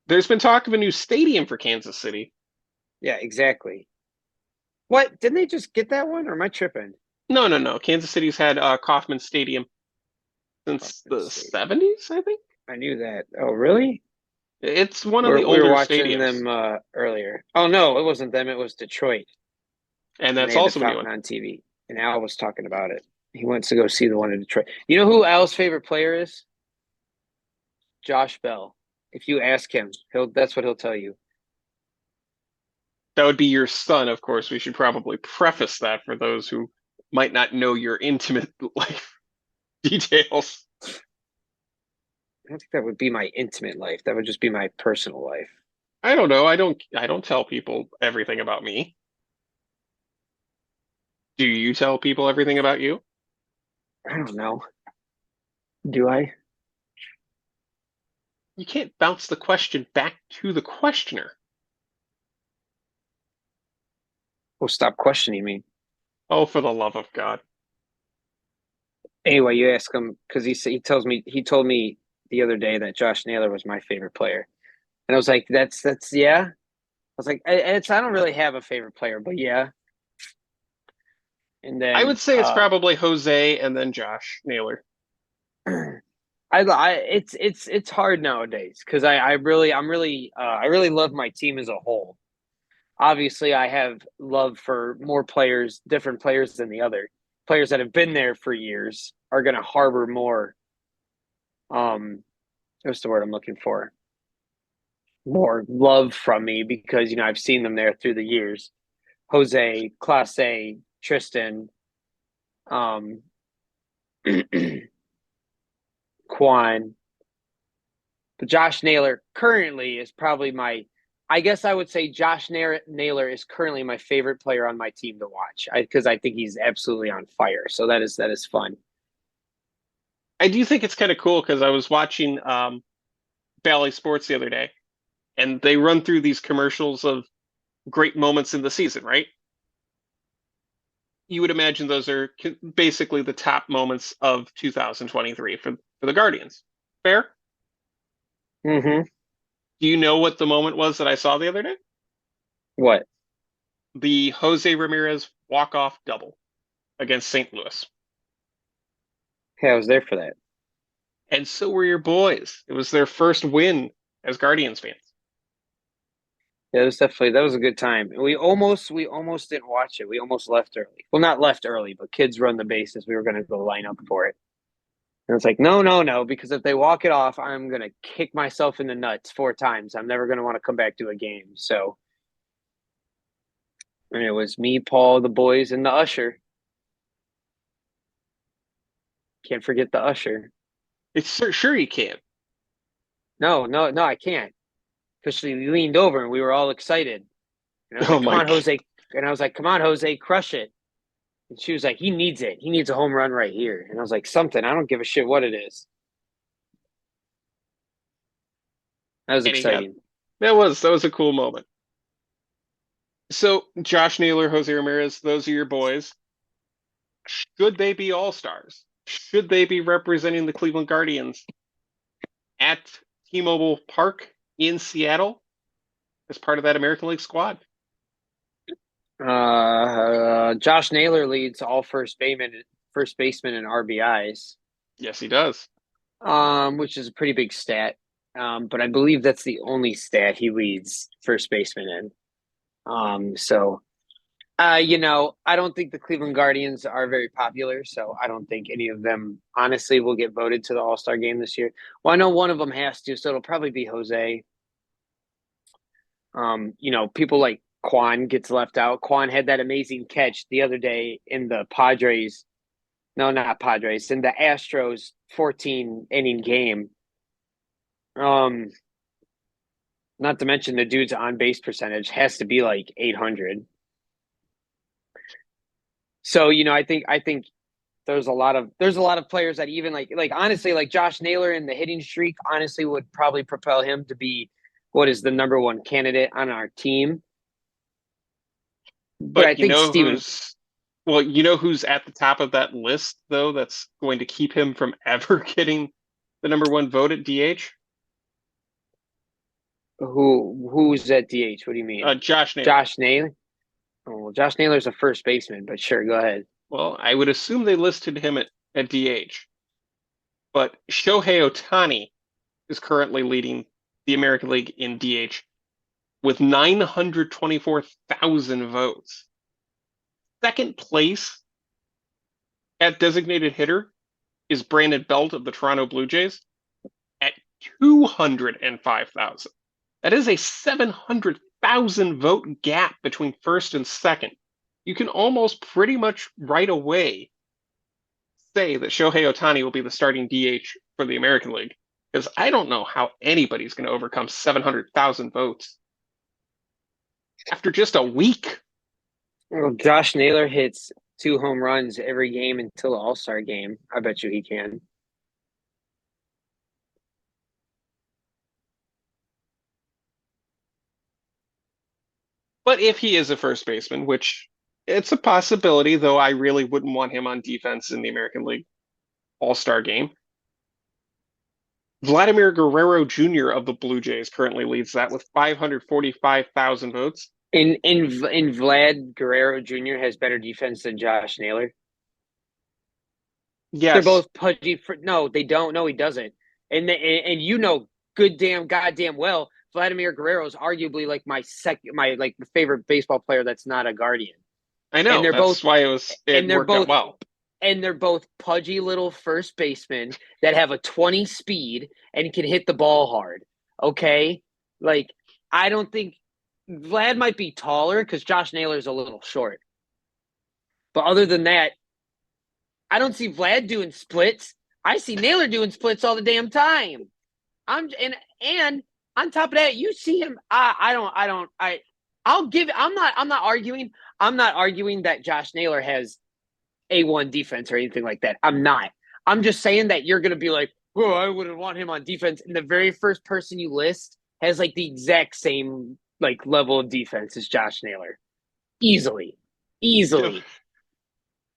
There's been talk of a new stadium for Kansas City. Yeah, exactly. What? Didn't they just get that one, or am I tripping? No. Kansas City's had Kauffman Stadium since the 70s, I think. I knew that. Oh, really? It's one of We the were older watching stadiums. them earlier. Oh no, it wasn't them. It was Detroit. And And that's they had the also a new fountain one. on TV. And Al was talking about it. He wants to go see the one in Detroit. You know who Al's favorite player is? Josh Bell. If you ask him, that's what he'll tell you. That would be your son, of course. We should probably preface that for those who might not know your intimate life details. I don't think that would be my intimate life. That would just be my personal life. I don't know. I don't tell people everything about me. Do you tell people everything about you? I don't know. Do I? You can't bounce the question back to the questioner. Well, stop questioning me. Oh, for the love of God. Anyway, you ask him because he told me the other day that Josh Naylor was my favorite player, and I was like, that's yeah. I was like, I don't really have a favorite player, but yeah. And I then would say it's probably Jose and then Josh Naylor. it's hard nowadays because I really love my team as a whole. obviously I have love for more players, different players than the other. Players that have been there for years are going to harbor more. What's the word I'm looking for? More love from me because I've seen them there through the years. Jose, Clase, Tristan, Quan. But Josh Naylor currently is probably I guess I would say Josh Naylor is currently my favorite player on my team to watch because I think he's absolutely on fire. So that is fun. I do think it's kind of cool because I was watching Bally Sports the other day, and they run through these commercials of great moments in the season, right? You would imagine those are basically the top moments of 2023 for the Guardians. Fair? Mm-hmm. Do you know what the moment was that I saw the other day? What? The Jose Ramirez walk-off double against St. Louis. Hey, I was there for that. And so were your boys. It was their first win as Guardians fans. Yeah, that was a good time. We almost didn't watch it. We almost left early. Well, not left early, but kids run the bases. We were going to go line up for it. And it's like, no, because if they walk it off, I'm going to kick myself in the nuts 4 times. I'm never going to want to come back to a game. So, and it was me, Paul, the boys, and the usher. Can't forget the usher. It's sure you can. No, I can't. Because she leaned over and we were all excited. And I was Oh like, come my on, Jose. And I was like, come on, Jose, crush it. And she was like, he needs it. He needs a home run right here. And I was like, something. I don't give a shit what it is. That was exciting. That was a cool moment. So Josh Naylor, Jose Ramirez, those are your boys. Should they be all-stars? Should they be representing the Cleveland Guardians at T-Mobile Park in Seattle as part of that American League squad? Josh Naylor leads all first basemen in RBIs. Yes, he does. Which is a pretty big stat. But I believe that's the only stat he leads first baseman in. I don't think the Cleveland Guardians are very popular, so I don't think any of them honestly will get voted to the All-Star game this year. Well, I know one of them has to, so it'll probably be Jose. People like Quan gets left out. Quan had that amazing catch the other day in the Padres. No, not Padres, in the Astros 14-inning game. Not to mention the dude's on-base percentage has to be like 800. So, I think there's a lot of players that even like honestly, like Josh Naylor in the hitting streak, honestly would probably propel him to be what is the number 1 candidate on our team. But I think Steven. Who's at the top of that list though? That's going to keep him from ever getting the number 1 vote at DH. Who's at DH? What do you mean? Josh Naylor. Josh Naylor. Oh, well, Josh Naylor's a first baseman, but sure, go ahead. Well, I would assume they listed him at DH. But Shohei Ohtani is currently leading the American League in DH with 924,000 votes. Second place at designated hitter is Brandon Belt of the Toronto Blue Jays at 205,000. That is a 700,000 vote gap between first and second. You can almost pretty much right away say that Shohei Ohtani will be the starting DH for the American League, because I don't know how anybody's going to overcome 700,000 votes after just a week. Well, Josh Naylor hits 2 home runs every game until the All-Star game. I bet you he can. But if he is a first baseman, which it's a possibility, though I really wouldn't want him on defense in the American League All-Star game. Vladimir Guerrero Jr. of the Blue Jays currently leads that with 545,000 votes. In Vlad Guerrero Jr. has better defense than Josh Naylor. Yes. They're both pudgy. No, they don't. No, he doesn't. And good damn goddamn well, Vladimir Guerrero is arguably like my favorite baseball player that's not a Guardian. I know. And they're That's both why it they're worked out both well. and they're both pudgy little first basemen that have a 20 speed and can hit the ball hard. Okay? Like, I don't think Vlad might be taller because Josh Naylor is a little short. But other than that, I don't see Vlad doing splits. I see Naylor doing splits all the damn time. And on top of that, you see him. I'm not arguing. I'm not arguing that Josh Naylor has A1 defense or anything like that. I'm not. I'm just saying that you're going to be like, oh, I wouldn't want him on defense. And the very first person you list has like the exact same like level of defense as Josh Naylor. Easily.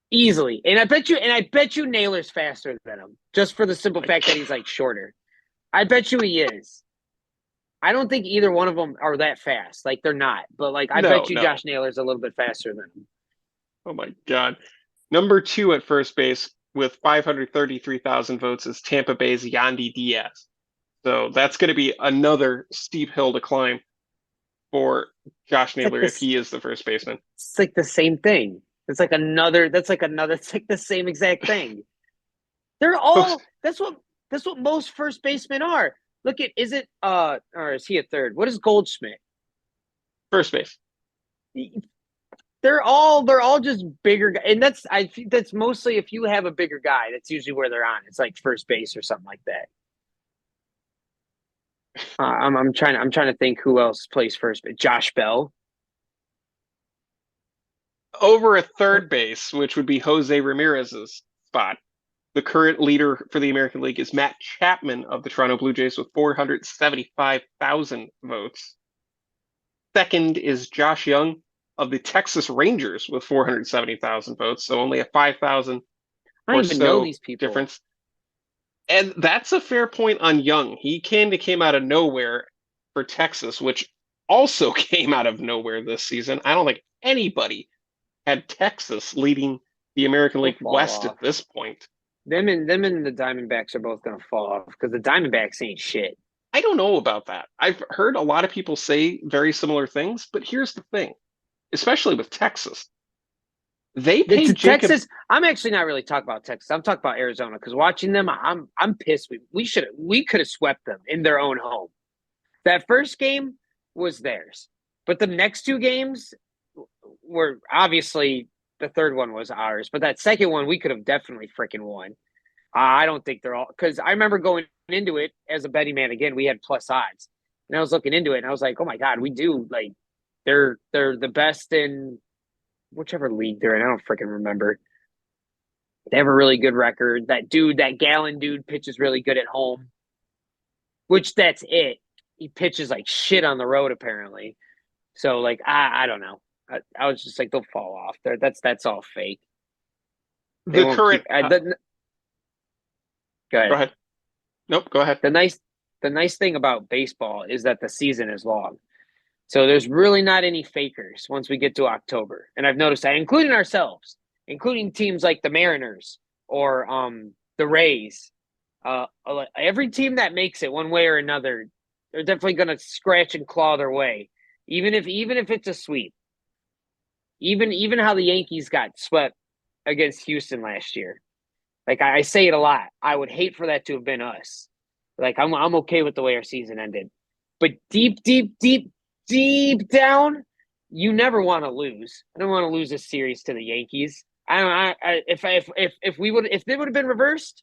And I bet you Naylor's faster than him, just for the simple fact that he's like shorter. I bet you he is. I don't think either one of them are that fast. Like they're not. But like I bet you Josh Naylor's a little bit faster than him. Oh my God. Number 2 at first base with 533,000 votes is Tampa Bay's Yandy Diaz. So that's going to be another steep hill to climb for Josh Naylor if he is the first baseman. It's like the same thing. It's like the same exact thing. They're all that's what most first basemen are. Look at or is he a third? What is Goldschmidt? First base. They're all just bigger guys. And I think that's mostly if you have a bigger guy, that's usually where they're on. It's like first base or something like that. I'm trying to think who else plays first base. Josh Bell. Over at third base, which would be Jose Ramirez's spot. The current leader for the American League is Matt Chapman of the Toronto Blue Jays with 475,000 votes. Second is Josh Young of the Texas Rangers with 470,000 votes, so only a 5,000 I don't even know these people. difference. And that's a fair point on Young. He came out of nowhere for Texas, which also came out of nowhere this season. I don't think anybody had Texas leading the American League West at this point. Them and the Diamondbacks are both going to fall off because the Diamondbacks ain't shit. I don't know about that. I've heard a lot of people say very similar things, but here's the thing, especially with Texas. They paid Texas. I'm actually not really talking about Texas. I'm talking about Arizona because watching them, I'm pissed. We could have swept them in their own home. That first game was theirs, but the next 2 games were obviously the third one was ours, but that second one we could have definitely freaking won. I don't think they're all because I remember going into it as a betting man again. We had plus odds, and I was looking into it, and I was like, oh my God, we do like they're the best in whichever league they're in. I don't freaking remember. They have a really good record. That Gallon dude pitches really good at home, which that's it. He pitches like shit on the road apparently. So like I don't know. I was just like they'll fall off. That's all fake. The current. Go ahead. Go ahead. Nope. Go ahead. The nice thing about baseball is that the season is long. So there's really not any fakers once we get to October. And I've noticed that, including ourselves, including teams like the Mariners or the Rays. Every team that makes it one way or another, they're definitely going to scratch and claw their way, even if it's a sweep. Even how the Yankees got swept against Houston last year. Like I say it a lot. I would hate for that to have been us. Like I'm okay with the way our season ended. But deep down, you never want to lose. I don't want to lose this series to the Yankees. If they would have been reversed,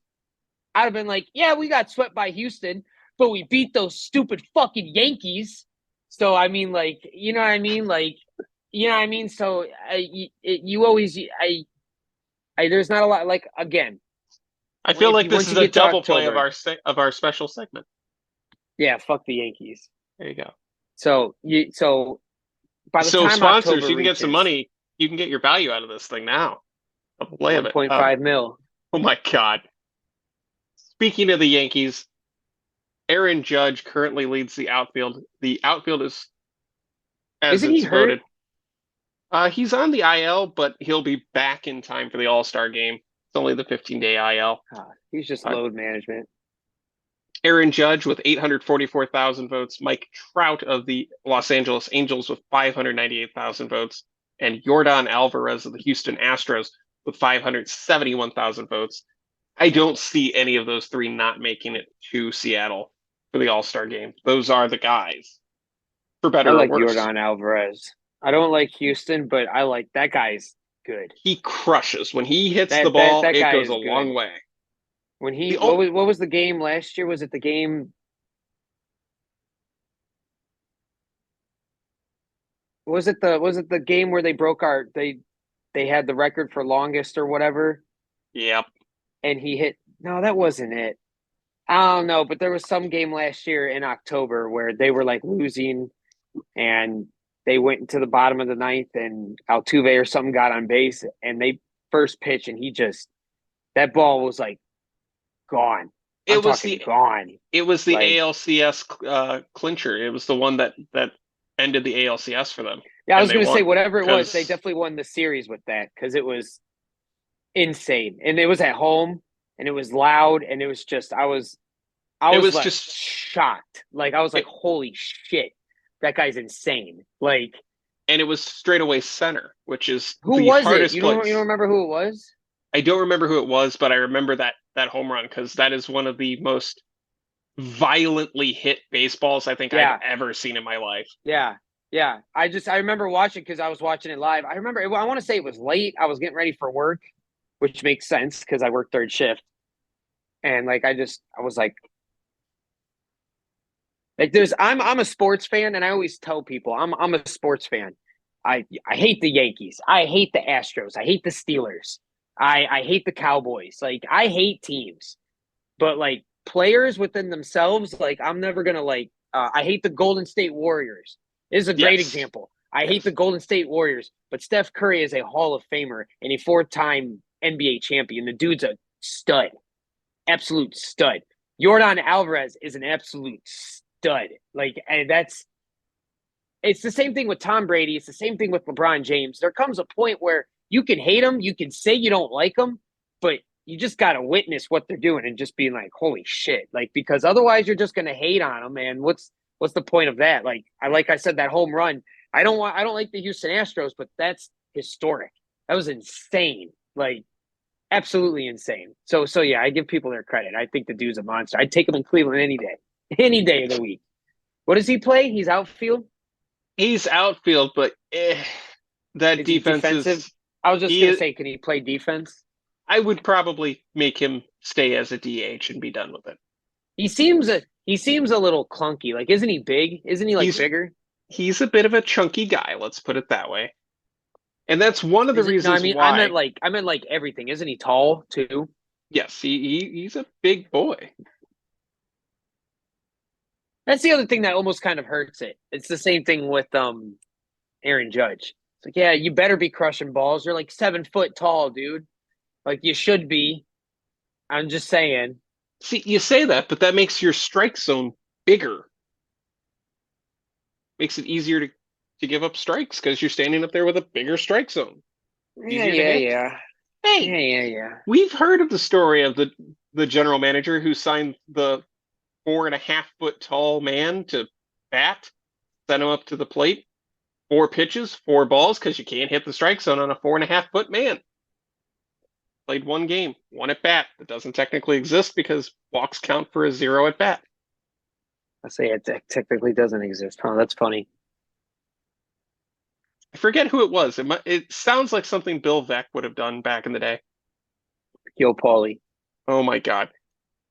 I'd have been like, yeah, we got swept by Houston, but we beat those stupid fucking Yankees. So I mean, like, you know what I mean? Like, you know what I mean? So there's not a lot. Like again, I feel like this is a double play of our special segment. Yeah, fuck the Yankees. There you go. So by the time sponsors, October you can get some money. You can get your value out of this thing now. A play of it. 1.5 mil. Oh my God. Speaking of the Yankees, Aaron Judge currently leads the outfield. The outfield is Isn't he hurt? He's on the IL, but he'll be back in time for the All-Star game. It's only the 15-day IL. He's just load management. Aaron Judge with 844,000 votes, Mike Trout of the Los Angeles Angels with 598,000 votes, and Yordan Alvarez of the Houston Astros with 571,000 votes. I don't see any of those three not making it to Seattle for the All-Star game. Those are the guys, for I better or like worse. Yordan Alvarez. I don't like Houston, but I like that guy's good. He crushes. When he hits That the ball, that it guy goes is a long good. way. When he The only, what was the game last year? Was it the game? Was it the game where they broke our they had the record for longest or whatever, yep. and he hit? No, that wasn't it. I don't know, but there was some game last year in October where they were like losing, and they went into the bottom of the ninth, and Altuve or something got on base, and they first pitch, and he just that ball was like gone. I'm It was talking the gone. it was the Like, ALCS clincher. It was the one that ended the ALCS for them, yeah, I and was they gonna say won whatever it was, they because definitely won the series with that because it was insane, and it was at home, and it was loud, and it was just I it was was like just shocked. Like I was like, it, holy shit, that guy's insane. Like, and it was straightaway center, which is who the was it? hardest You don't place. remember who it was? I don't remember who it was, but I remember that home run because that is one of the most violently hit baseballs I think I've Yeah, ever seen in my life. yeah, yeah. I remember watching because I was watching it live. I remember I want to say it was late. I was getting ready for work, which makes sense because I work third shift, and like I was like there's I'm a sports fan, and I always tell people I'm a sports fan. I hate the Yankees. I hate the Astros. I hate the Steelers. I hate the Cowboys. Like I hate teams. But like players within themselves, like I'm never gonna like I hate the Golden State Warriors. This is a great Yes. example. I hate Yes. the Golden State Warriors, but Steph Curry is a Hall of Famer and a four-time NBA champion. The dude's a stud. Absolute stud. Jordan Alvarez is an absolute stud. Like, and that's it's the same thing with Tom Brady. It's the same thing with LeBron James. There comes a point where you can hate them, you can say you don't like them, but you just got to witness what they're doing and just being like, holy shit. Like, because otherwise you're just going to hate on them. And what's the point of that? Like I said, that home run, I don't like the Houston Astros, but that's historic. That was insane. Like, absolutely insane. So yeah, I give people their credit. I think the dude's a monster. I'd take him in Cleveland any day of the week. What does he play? He's outfield. He's outfield, but that Is he defense defensive? is I was just gonna he. say, can he play defense? I would probably make him stay as a DH and be done with it. He seems a little clunky. Like, isn't he big? Isn't he like He's bigger? he's a bit of a chunky guy, let's put it that way. And that's one of the Is it? No, I reasons mean, why, I meant like everything. Isn't he tall too? yes, he's a big boy. That's the other thing that almost kind of hurts it. It's the same thing with Aaron Judge. It's like, yeah, you better be crushing balls. You're like 7 foot tall, dude. Like you should be. I'm just saying. See, you say that, but that makes your strike zone bigger. Makes it easier to give up strikes because you're standing up there with a bigger strike zone. Yeah, Easier to yeah, hit. yeah, Hey, yeah, yeah, yeah. we've heard of the story of the general manager who signed the 4.5 foot tall man to bat, sent him up to the plate, 4 pitches, 4 balls, because you can't hit the strike zone on a 4.5 foot man. Played one game, one at bat that doesn't technically exist because walks count for a 0 at bat. I say it technically doesn't exist. Huh? That's funny. I forget who it was. It sounds like something Bill Veeck would have done back in the day. Yo, Paulie. Oh my God.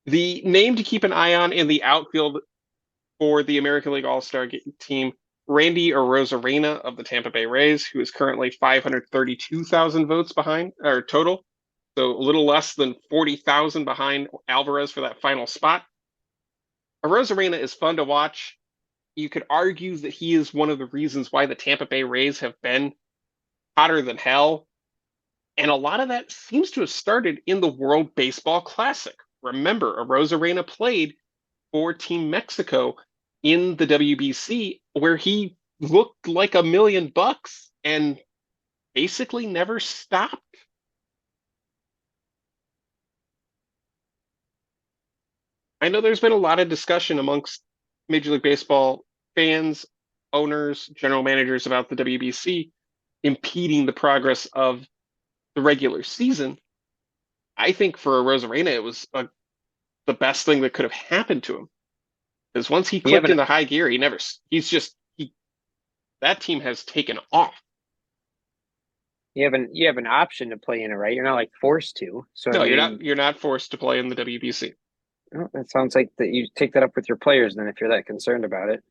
The name to keep an eye on in the outfield for the American League All-Star team, Randy Arozarena of the Tampa Bay Rays, who is currently 532,000 votes behind, or total. So a little less than 40,000 behind Alvarez for that final spot. Arozarena is fun to watch. You could argue that he is one of the reasons why the Tampa Bay Rays have been hotter than hell. And a lot of that seems to have started in the World Baseball Classic. Remember, Arozarena played for Team Mexico in the WBC, where he looked like $1,000,000 and basically never stopped. I know there's been a lot of discussion amongst Major League Baseball fans, owners, general managers about the WBC impeding the progress of the regular season. I think for Rosarena, it was the best thing that could have happened to him. Because once he You have clicked an into high gear, that team has taken off. you have an option to play in it, right? You're not like forced to. So No, I mean, you're not forced to play in the WBC. oh, that sounds like that you take that up with your players then if you're that concerned about it.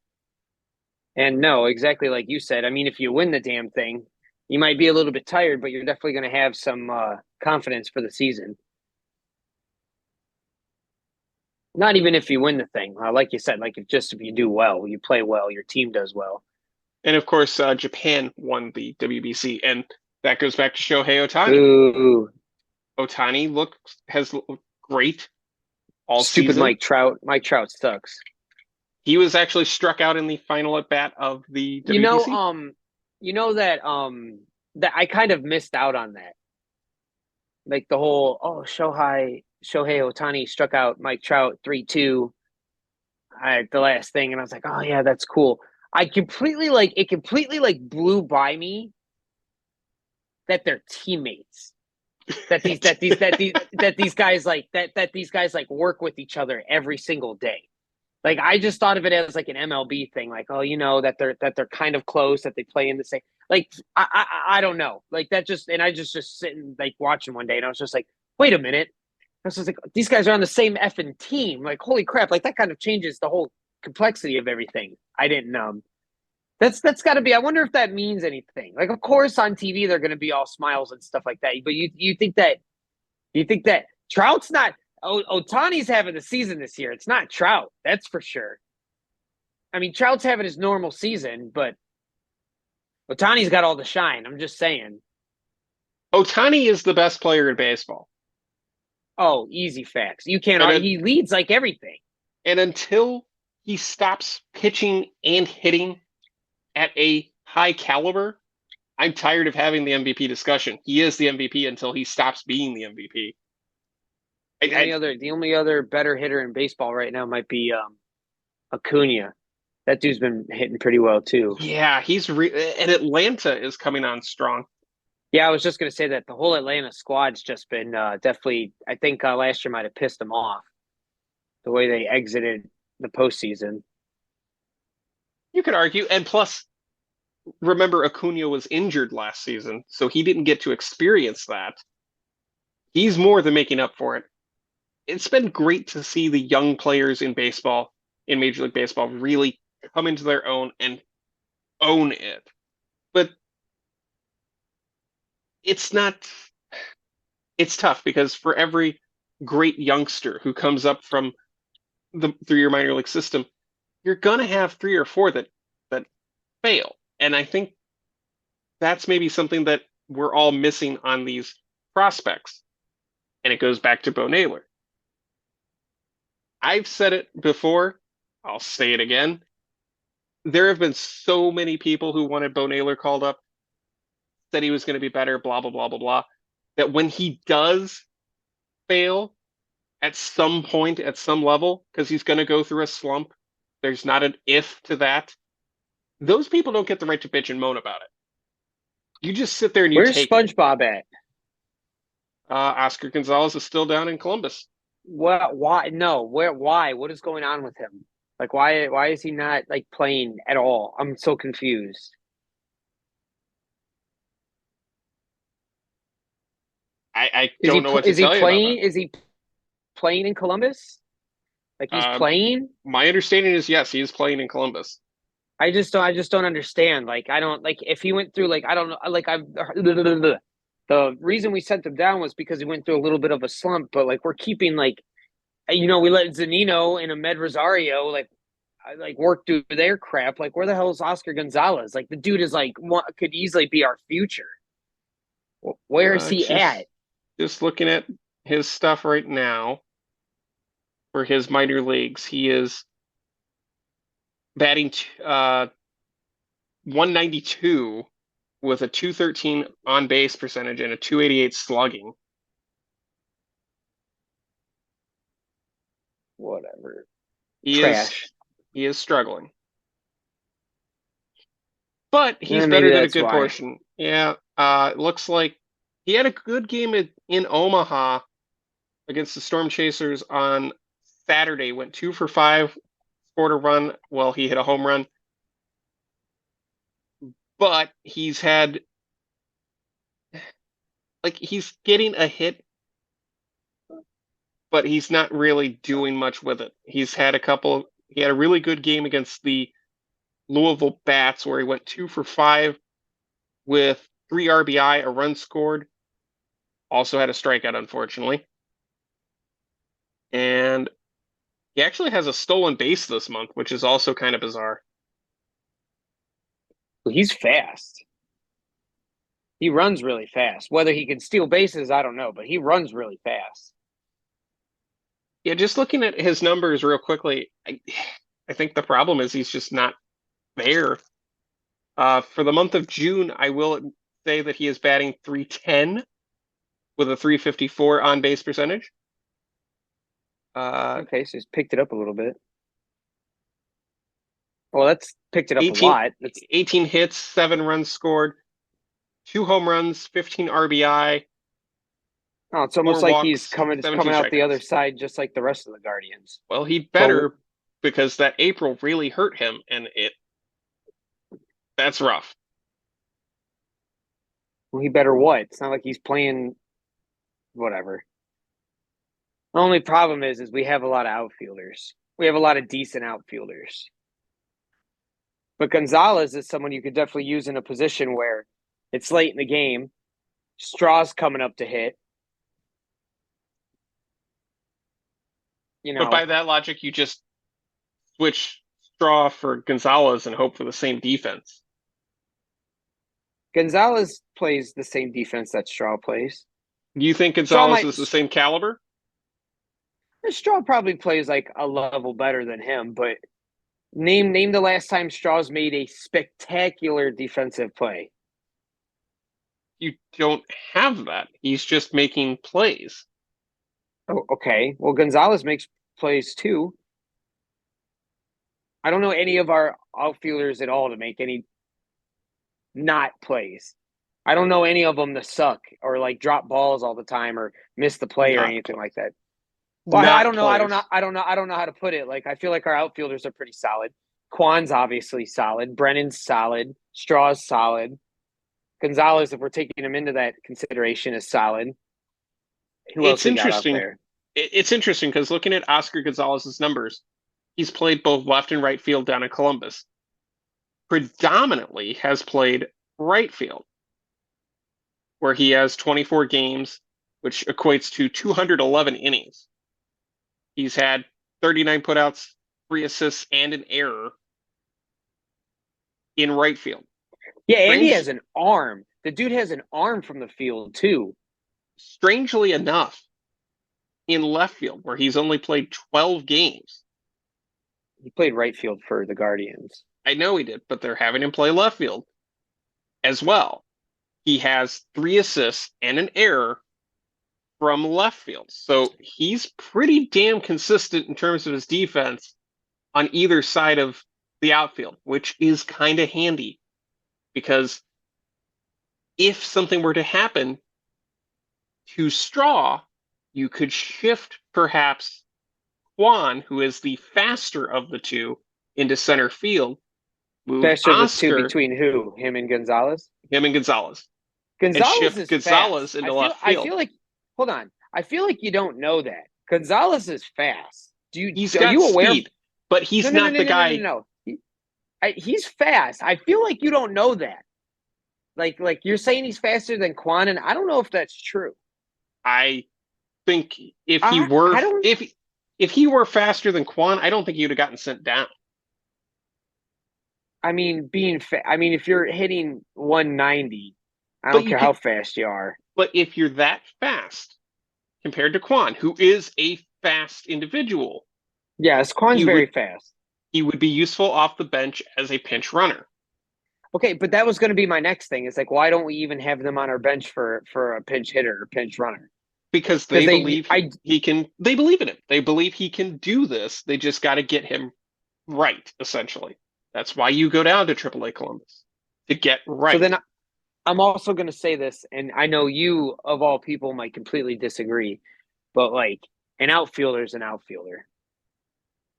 And no, exactly like you said. I mean, if you win the damn thing, you might be a little bit tired, but you're definitely going to have some confidence for the season. Not even if you win the thing, like you said, like if you do well, you play well, your team does well. And of course, Japan won the WBC, and that goes back to Shohei Ohtani. Ooh, Ohtani has looked great all stupid season. Mike Trout. Mike Trout sucks. He was actually struck out in the final at bat of the You know, WBC. that I kind of missed out on that. Like the whole Shohei Ohtani struck out Mike Trout 3-2 at the last thing, and I was like, oh yeah, that's cool. It completely like blew by me that they're teammates. That these guys like work with each other every single day. Like I just thought of it as like an MLB thing, like that they're kind of close, that they play in the same. Like I don't know, like that just and I just sitting like watching one day, and I was just like, wait a minute, I was just like, these guys are on the same effing team. Like holy crap, like that kind of changes the whole complexity of everything. I didn't That's got to be. I wonder if that means anything. Like, of course, on TV they're going to be all smiles and stuff like that. But you think that Trout's not. Otani's having the season this year. It's not Trout. That's for sure. I mean, Trout's having his normal season, but Otani's got all the shine. I'm just saying. Ohtani is the best player in baseball. Oh, easy facts. You can't. And, He leads like everything. and until he stops pitching and hitting at a high caliber, I'm tired of having the MVP discussion. He is the MVP until he stops being the MVP. The only other better hitter in baseball right now might be Acuna. That dude's been hitting pretty well too. Yeah, and Atlanta is coming on strong. Yeah, I was just gonna say that the whole Atlanta squad's just been definitely. I think last year might have pissed them off the way they exited the postseason. You could argue, and plus, remember Acuna was injured last season, so he didn't get to experience that. He's more than making up for it. It's been great to see the young players in baseball, in Major League Baseball, really come into their own and own it. But it's not, it's tough because for every great youngster who comes up from through your minor league system, you're gonna have three or four that fail. And I think that's maybe something that we're all missing on these prospects. And it goes back to Bo Naylor. I've said it before, I'll say it again. There have been so many people who wanted Bo Naylor called up, said he was going to be better, blah, blah, blah, blah, blah, that when he does fail at some point, at some level, because he's going to go through a slump, there's not an if to that. Those people don't get the right to bitch and moan about it. You just sit there and you Where's take SpongeBob at? Oscar Gonzalez is still down in Columbus. Well, why? No, where? Why? What is going on with him? Like, why? Why is he not like playing at all? I'm so confused. I don't know what to tell you about that. Is he playing in Columbus? Like he's playing? My understanding is yes, he is playing in Columbus. I just don't understand. Like I don't like if he went through like I don't know like I've the reason we sent him down was because he went through a little bit of a slump, but like we're keeping like we let Zanino and Ahmed Rosario like work through their crap. Like where the hell is Oscar Gonzalez? Like the dude is like could easily be our future. Where is he at? Just looking at his stuff right now for his minor leagues, he is batting 192 with a 213 on base percentage and a 288 slugging. whatever. He Trash. is struggling. But he's Maybe better than a that's good why. portion. Yeah. It looks like he had a good game in Omaha against the Storm Chasers on Saturday. Went 2 for 5, scored a run. Well, he hit a home run. But he's had he's getting a hit, but he's not really doing much with it. He had a really good game against the Louisville Bats where he went 2 for 5 with 3 RBI, a run scored. Also had a strikeout, unfortunately. And he actually has a stolen base this month, which is also kind of bizarre. He's fast. He runs really fast. Whether he can steal bases, I don't know, but he runs really fast. Yeah, just looking at his numbers real quickly, I think the problem is he's just not there. For the month of June, I will say that he is batting .310 with a .354 on base percentage. Okay, so he's picked it up a little bit. Well, that's picked it up 18, a lot. That's 18 hits, 7 runs scored, 2 home runs, 15 RBI. oh, it's almost 4 like walks, he's coming 17 out the other strikeouts. side, just like the rest of the Guardians. Well, he better because that April really hurt him, and that's rough. Well, he better what? It's not like he's playing whatever. The only problem is we have a lot of outfielders. We have a lot of decent outfielders. But Gonzalez is someone you could definitely use in a position where it's late in the game. Straw's coming up to hit. You But know, by that logic, you just switch Straw for Gonzalez and hope for the same defense. Gonzalez plays the same defense that Straw plays. Do you think Straw Gonzalez is the same caliber? Straw probably plays like a level better than him, but name the last time Straw's made a spectacular defensive play. You don't have that. He's just making plays. Oh, okay. Well, Gonzalez makes plays too. I don't know any of our outfielders at all to make any not plays. I don't know any of them to suck or like drop balls all the time or miss the play or anything like that. Well, I don't know. I don't know how to put it. Like I feel like our outfielders are pretty solid. Quan's obviously solid. Brennan's solid. Straw's solid. Gonzalez, if we're taking him into that consideration, is solid. Who else we got out there? It's interesting because looking at Oscar Gonzalez's numbers, he's played both left and right field down in Columbus. Predominantly has played right field, where he has 24 games, which equates to 211 innings. He's had 39 putouts, 3 assists, and an error in right field. Yeah, and he has an arm. The dude has an arm from the field, too. Strangely enough, in left field, where he's only played 12 games. He played right field for the Guardians. I know he did, but they're having him play left field as well. He has 3 assists and an error from left field. So he's pretty damn consistent in terms of his defense on either side of the outfield, which is kind of handy because if something were to happen to Straw, you could shift perhaps Juan, who is the faster of the two, into center field. Move faster of the Oscar, two between who? Him and Gonzalez? Him and Gonzalez. Gonzalez and shift is Gonzalez fast. into left field. I feel like, hold on. I feel like you don't know that. Gonzalez is fast. He's are got you aware speed, but he's not the guy. No. He's fast. I feel like you don't know that. Like you're saying he's faster than Quan, and I don't know if that's true. I think if he were faster than Quan, I don't think he would have gotten sent down. I mean, if you're hitting 190, I don't care how fast you are. But if you're that fast compared to Quan, who is a fast individual, yes, Quan's very fast. He would be useful off the bench as a pinch runner. Okay, but that was going to be my next thing. It's like, why don't we even have them on our bench for a pinch hitter or pinch runner? because they believe he can. They believe in him. They believe he can do this. They just got to get him right. Essentially, that's why you go down to AAA Columbus to get right. So then I'm also going to say this, and I know you of all people might completely disagree, but like an outfielder is an outfielder.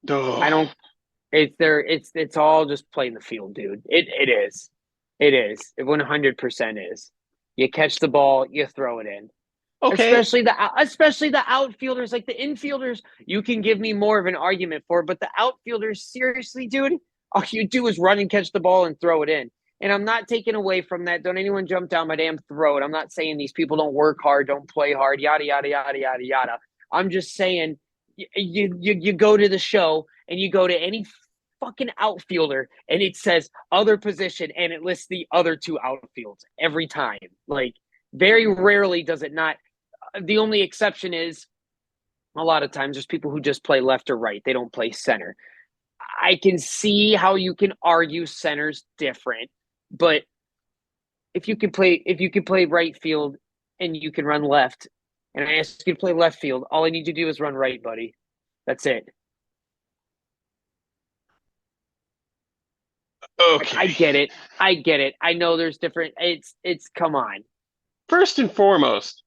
I don't. It's all just playing the field, dude. It is. It 100% is. You catch the ball, you throw it in. Okay. Especially the outfielders, like the infielders, you can give me more of an argument for, but the outfielders, seriously, dude, all you do is run and catch the ball and throw it in. And I'm not taking away from that. Don't anyone jump down my damn throat. I'm not saying these people don't work hard, don't play hard, yada yada yada yada yada. I'm just saying you go to the show and you go to any fucking outfielder and it says other position and it lists the other two outfields every time. Like very rarely does it not. The only exception is a lot of times there's people who just play left or right. They don't play center. I can see how you can argue center's different, but if you can play right field and you can run left, and I ask you to play left field, all I need you to do is run right, buddy. That's it. Okay. I get it. I know there's different. It's come on. First and foremost,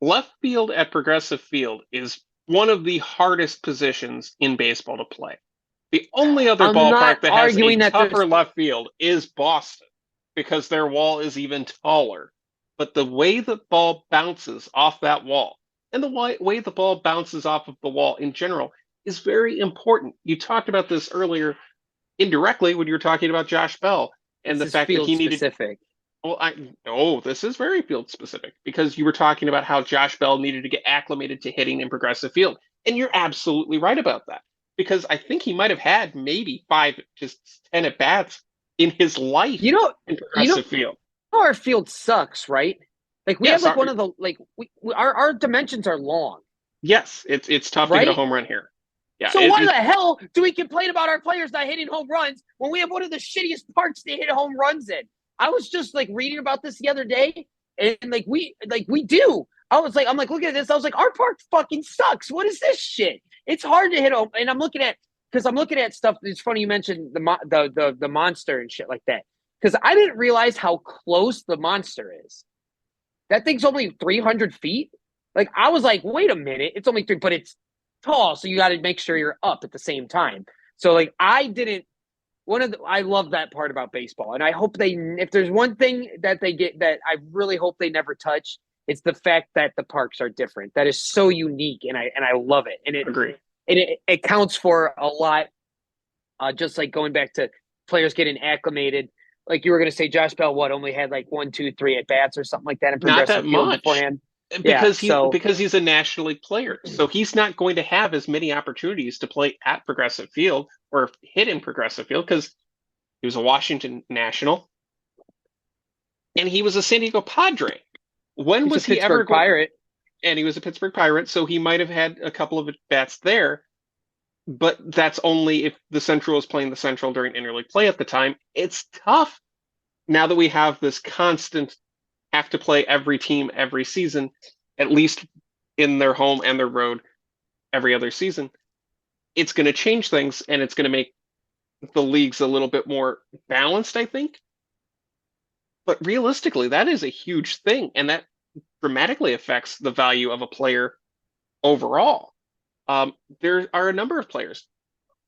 left field at Progressive Field is one of the hardest positions in baseball to play. The only other ballpark that has a tougher left field is Boston because their wall is even taller. But the way the ball bounces off that wall and the way the ball bounces off of the wall in general is very important. You talked about this earlier indirectly when you were talking about Josh Bell and the fact that he needed. Specific. Well, this is very field specific because you were talking about how Josh Bell needed to get acclimated to hitting in Progressive Field. And you're absolutely right about that because I think he might have had maybe 5, just 10 at bats in his life in Progressive Field. Our field sucks, right? Like we have like one of the our dimensions are long. Yes, it's tough to hit a home run here. Yeah. So why the hell do we complain about our players not hitting home runs when we have one of the shittiest parks to hit home runs in? I was just like reading about this the other day, and we do. I'm like, look at this. I was like, our park fucking sucks. What is this shit? It's hard to hit home. And I'm looking at stuff. It's funny you mentioned the monster and shit like that because I didn't realize how close the monster is. That thing's only 300 feet. Like I was like, wait a minute, it's only 3, but it's tall, so you got to make sure you're up at the same time. So like I love that part about baseball, and I hope if there's one thing that they get that I really hope they never touch, it's the fact that the parks are different. That is so unique, and I love it. And it counts for a lot. Just like going back to players getting acclimated, like you were going to say, Josh Bell, only had like 1, 2, 3 at bats or something like that in Progressive Field beforehand. Because he's a National League player, so he's not going to have as many opportunities to play at Progressive Field or hit in Progressive Field because he was a Washington National and he was a San Diego Padre. When was he ever Pirate? And he was a Pittsburgh Pirate, so he might have had a couple of bats there. But that's only if the Central was playing the Central during interleague play at the time. It's tough now that we have this constant have to play every team every season, at least in their home and their road every other season. It's going to change things and it's going to make the leagues a little bit more balanced, I think. But realistically, that is a huge thing, and that dramatically affects the value of a player overall. There are a number of players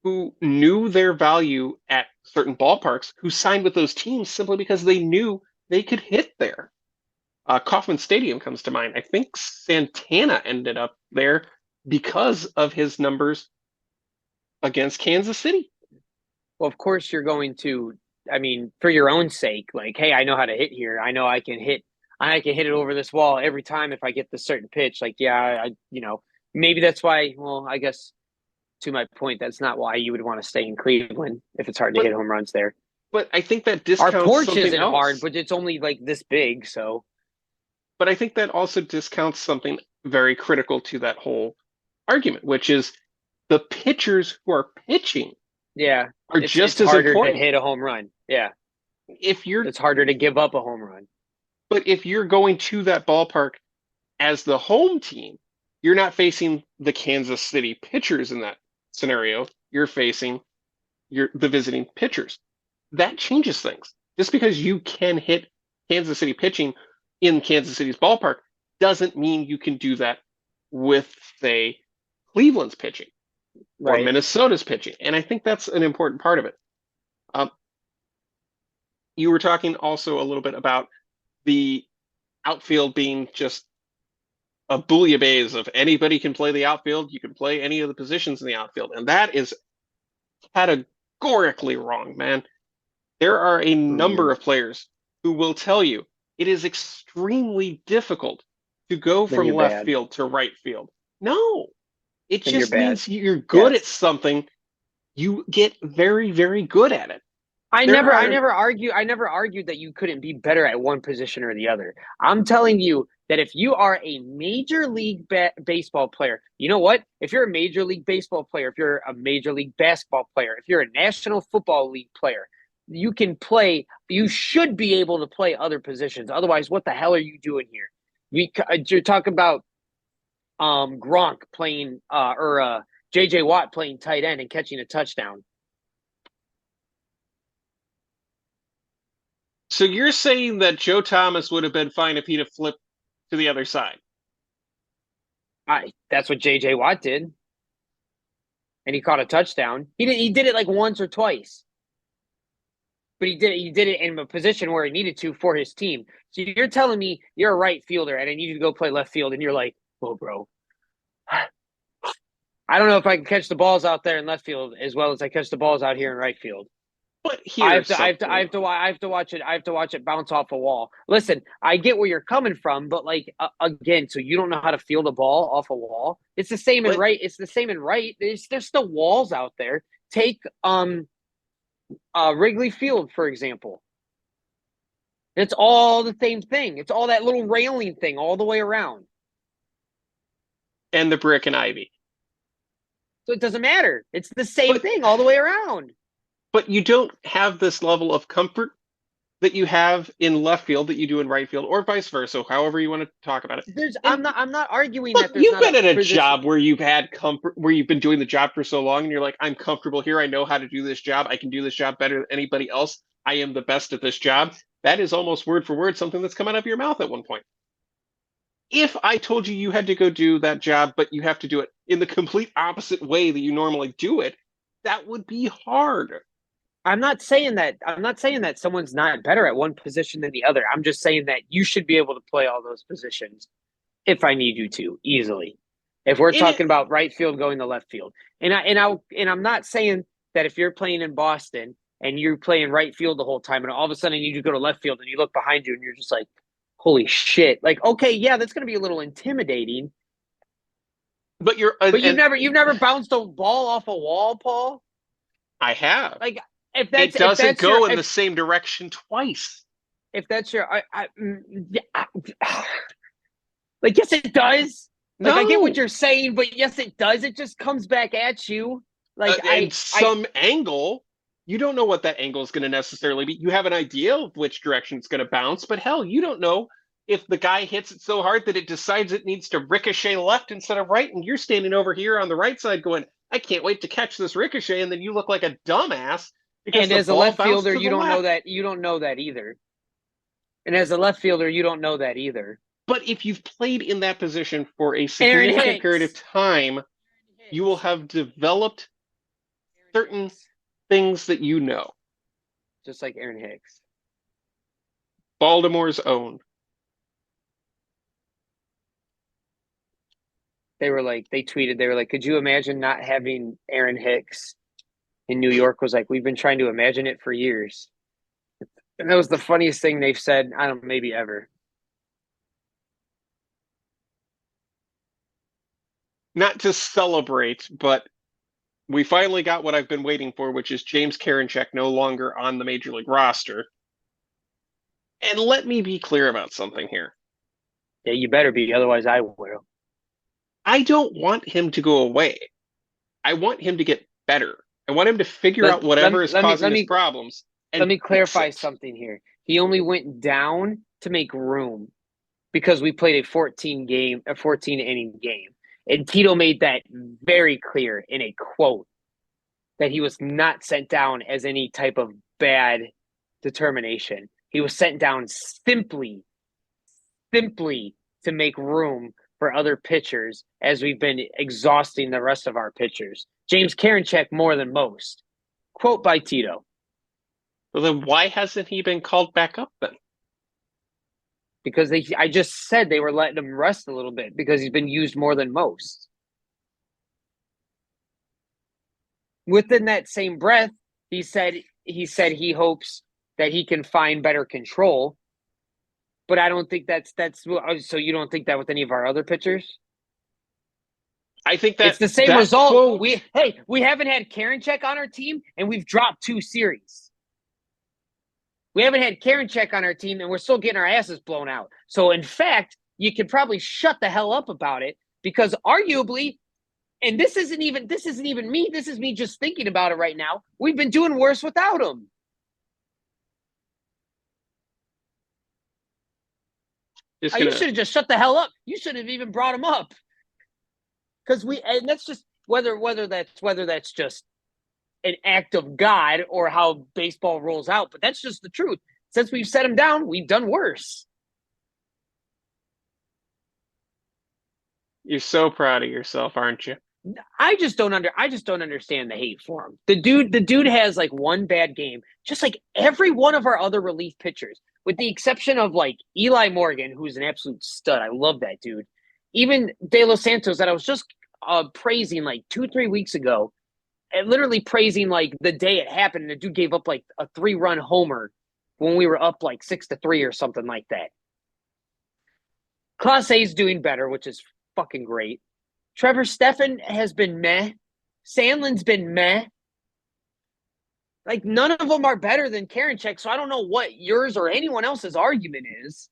who knew their value at certain ballparks who signed with those teams simply because they knew they could hit there. Kauffman Stadium comes to mind. I think Santana ended up there because of his numbers against Kansas City. Well, of course you're going to, I mean, for your own sake, like, hey, I know how to hit here. I know I can hit it over this wall every time if I get this certain pitch. Like, yeah, maybe that's why, well, I guess to my point, that's not why you would want to stay in Cleveland if it's hard to hit home runs there. But I think that discounts our porch isn't else. Hard, but it's only like this big, so. But I think that also discounts something very critical to that whole argument, which is the pitchers who are pitching. Yeah, are just as harder important to hit a home run. Yeah, it's harder to give up a home run. But if you're going to that ballpark As the home team, you're not facing the Kansas City pitchers in that scenario. You're facing the visiting pitchers. That changes things. Just because you can hit Kansas City pitching in Kansas City's ballpark doesn't mean you can do that with, say, Cleveland's pitching or Right. Minnesota's pitching. And I think that's an important part of it. You were talking also a little bit about the outfield being just a bouillabaisse of anybody can play the outfield. You can play any of the positions in the outfield. And that is categorically wrong, man. There are a number of players who will tell you it is extremely difficult to go Then from you're left bad. field to right field. No, it Then you're just bad. means you're good Yes. at something. You get very, very good at it. I There never are argued that you couldn't be better at one position or the other. I'm telling you that if you are a major league baseball player, you know what? If you're a major league baseball player, if you're a major league basketball player, if you're a National Football League player, you can play. You should be able to play other positions. Otherwise, what the hell are you doing here? You're talking about Gronk playing or JJ Watt playing tight end and catching a touchdown. So you're saying that Joe Thomas would have been fine if he'd have flipped to the other side? That's what JJ Watt did. And he caught a touchdown. He did it like once or twice. But he did it in a position where he needed to for his team. So you're telling me you're a right fielder and I need you to go play left field and you're like, "Oh, bro. I don't know if I can catch the balls out there in left field as well as I catch the balls out here in right field. But I here's have to watch it. I have to watch it bounce off a wall. Listen, I get where you're coming from, but like again, so you don't know how to field a ball off a wall. It's the same in right. It's the same in right. There's still walls out there. Take Wrigley Field for example. It's all the same thing. It's all that little railing thing all the way around. And the brick and ivy. So it doesn't matter. It's the same thing all the way around. But you don't have this level of comfort that you have in left field that you do in right field, or vice versa, however you want to talk about it. I'm not arguing Look, that there's you've not been a at a position. job where you've had comfort, where you've been doing the job for so long, and you're like, I'm comfortable here. I know how to do this job. I can do this job better than anybody else. I am the best at this job. That is almost word for word something that's come out of your mouth at one point. If I told you you had to go do that job, but you have to do it in the complete opposite way that you normally do it, that would be hard. I'm not saying that someone's not better at one position than the other. I'm just saying that you should be able to play all those positions if I need you to easily. If we're talking about right field going to left field. And I'm not saying that if you're playing in Boston and you're playing right field the whole time and all of a sudden you go to left field and you look behind you and you're just like, holy shit. Like, okay, yeah, that's going to be a little intimidating. But you've never bounced a ball off a wall, Paul? I have. Like, it doesn't go in the same direction twice. If that's your, like, yes, it does. Like, no. I get what you're saying, but yes, it does. It just comes back at you. Like, angle. You don't know what that angle is going to necessarily be. You have an idea of which direction it's going to bounce, but hell, you don't know if the guy hits it so hard that it decides it needs to ricochet left instead of right, and you're standing over here on the right side going, I can't wait to catch this ricochet, and then you look like a dumbass. And as a left fielder, you don't know that. You don't know that either. And as a left fielder, you don't know that either. But if you've played in that position for a significant period of time, you will have developed certain things that you know. Just like Aaron Hicks. Baltimore's own. They tweeted, they were like, could you imagine not having Aaron Hicks? In New York was like, we've been trying to imagine it for years. And that was the funniest thing they've said, I don't know, maybe ever. Not to celebrate, but we finally got what I've been waiting for, which is James Karinchak no longer on the Major League roster. And let me be clear about something here. Yeah, you better be, otherwise I will. I don't want him to go away. I want him to get better. I want him to figure out whatever is causing his problems. Let me clarify something here. He only went down to make room because we played a 14 inning game. And Tito made that very clear in a quote that he was not sent down as any type of bad determination. He was sent down simply to make room for other pitchers as we've been exhausting the rest of our pitchers. James Karinchak more than most. Quote by Tito. Well, then why hasn't he been called back up then? Because I just said they were letting him rest a little bit because he's been used more than most. Within that same breath, he said he hopes that he can find better control. But I don't think that's so you don't think that with any of our other pitchers? I think that it's the same that result. quote- We haven't had Karinchak on our team and we've dropped 2 series. We haven't had Karinchak on our team and we're still getting our asses blown out. So in fact, you can probably shut the hell up about it because arguably, and this isn't even me, this is me just thinking about it right now. We've been doing worse without him. You should have just shut the hell up. You should have even brought him up. And that's just whether that's just an act of God or how baseball rolls out, but that's just the truth. Since we've set him down, we've done worse. You're so proud of yourself, aren't you? I just don't understand the hate for him. The dude has like one bad game, just like every one of our other relief pitchers, with the exception of like Eli Morgan, who's an absolute stud. I love that dude. Even De Los Santos, that I was just praising like 2-3 weeks ago, and literally praising like the day it happened. And the dude gave up like a 3-run homer when we were up like 6-3 or something like that. Class A's doing better, which is fucking great. Trevor Stephan has been meh. Sandlin's been meh. Like, none of them are better than Karinchak, so I don't know what yours or anyone else's argument is.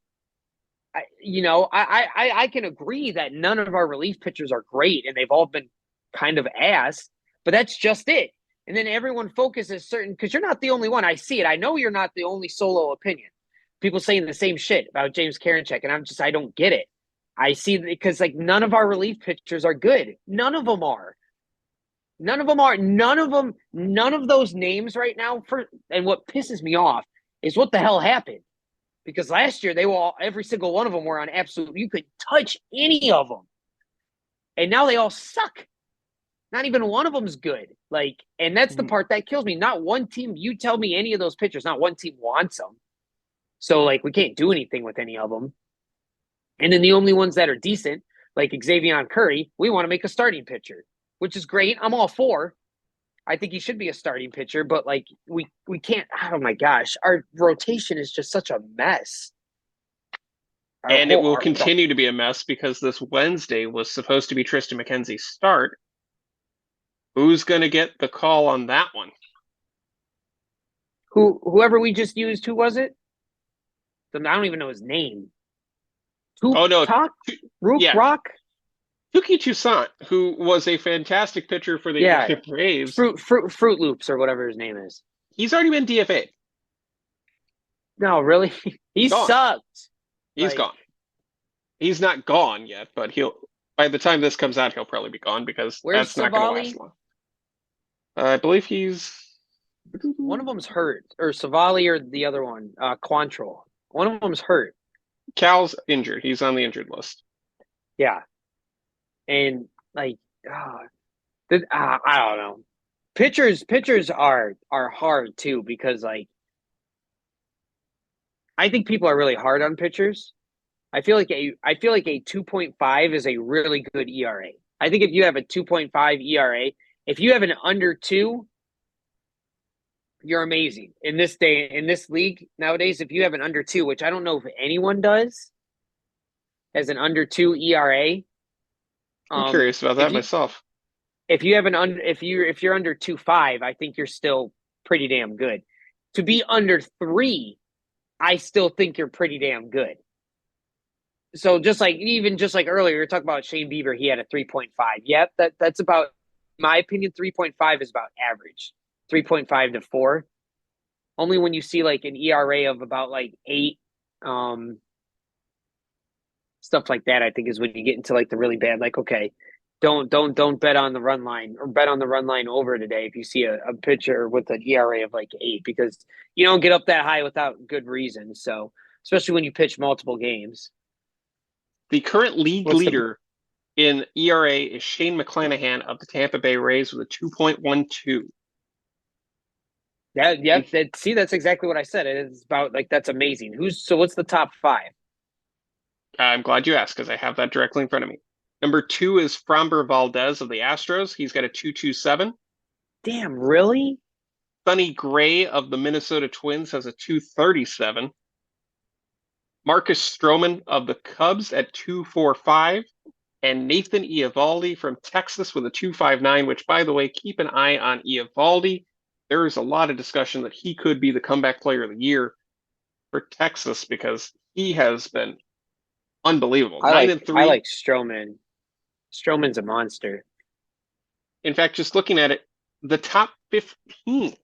I can agree that none of our relief pitchers are great, and they've all been kind of ass, but that's just it. And then everyone focuses because you're not the only one. I see it. I know you're not the only solo opinion. People saying the same shit about James Karinchak, and I don't get it. I see because like none of our relief pitchers are good. None of them are. None of those names right now and what pisses me off is what the hell happened. Because last year every single one of them were on absolute, you could touch any of them. And now they all suck. Not even one of them's good. Like, and that's the part that kills me. Not one team, you tell me any of those pitchers, not one team wants them. So like we can't do anything with any of them. And then the only ones that are decent, like Xavier Curry, we want to make a starting pitcher, which is great. I'm all for. I think he should be a starting pitcher, but like we can't. Oh my gosh, our rotation is just such a mess. And it will continue to be a mess because this Wednesday was supposed to be Tristan McKenzie's start. Who's going to get the call on that one? Whoever we just used, who was it? I don't even know his name. Rock? Tuki Toussaint, who was a fantastic pitcher for the Braves. Fruit Loops or whatever his name is. He's already been DFA'd. No, really? He sucked. He's gone. He's not gone yet, but by the time this comes out, he'll probably be gone because that's not going to last long. I believe one of them's hurt, or Savali or the other one, Quantrill. One of them's hurt. Cal's injured. He's on the injured list. Yeah. And like, I don't know. Pitchers are hard too because like, I think people are really hard on pitchers. I feel like a 2.5 is a really good ERA. I think if you have a 2.5 ERA, if you have an under 2, you're amazing. In this league nowadays, if you have an under 2, which I don't know if anyone does, as an under 2 ERA. I'm curious about that myself. If you have if you're under 2.5, I think you're still pretty damn good. To be under 3, I still think you're pretty damn good. So just like earlier, we were talking about Shane Bieber, he had a 3.5. Yep, that's about, in my opinion, 3.5 is about average. 3.5 to 4. Only when you see like an ERA of about like 8, stuff like that, I think, is when you get into like the really bad, like, okay, don't bet on the run line or bet on the run line over today if you see a pitcher with an ERA of like 8, because you don't get up that high without good reason. So especially when you pitch multiple games. The current league What's the leader in ERA is Shane McClanahan of the Tampa Bay Rays with a 2.12. yeah, that's exactly what I said. It's about like that's amazing. What's the top 5? I'm glad you asked because I have that directly in front of me. Number 2 is Framber Valdez of the Astros. He's got a 2.27. Damn, really? Sonny Gray of the Minnesota Twins has a 2.37. Marcus Stroman of the Cubs at 2.45. And Nathan Eovaldi from Texas with a 2.59, which, by the way, keep an eye on Eovaldi. There is a lot of discussion that he could be the comeback player of the year for Texas because he has been unbelievable. I 9-3. like Stroman. Stroman's a monster. In fact, just looking at it, the top 15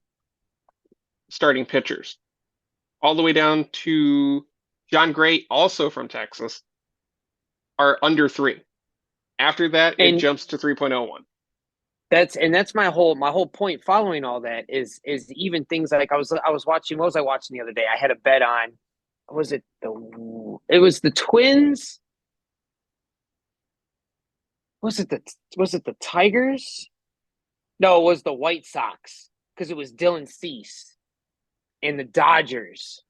starting pitchers, all the way down to John Gray, also from Texas, are under 3. After that, it jumps to 3.01. That's my whole point following all that is even things like I was watching, what was I watching the other day? I had a bet on, it was the Twins. Was it the Tigers? No, it was the White Sox because it was Dylan Cease and the Dodgers.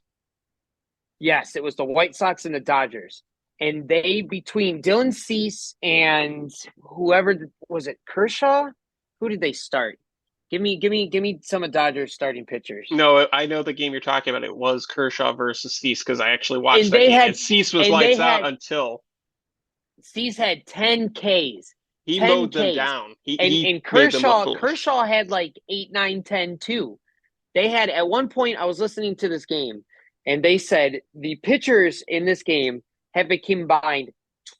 Yes, it was the White Sox and the Dodgers. And they, between Dylan Cease and whoever, was it Kershaw? Who did they start? Give me some of Dodgers starting pitchers. No, I know the game you're talking about. It was Kershaw versus Cease because I actually watched And that they game. had- And Cease was and lights they out had- until Cease had 10 Ks. he 10 mowed them Ks. down. He And made them look foolish. Kershaw had like 8, 9, 10 too. They had, at one point, I was listening to this game, and they said the pitchers in this game have been combined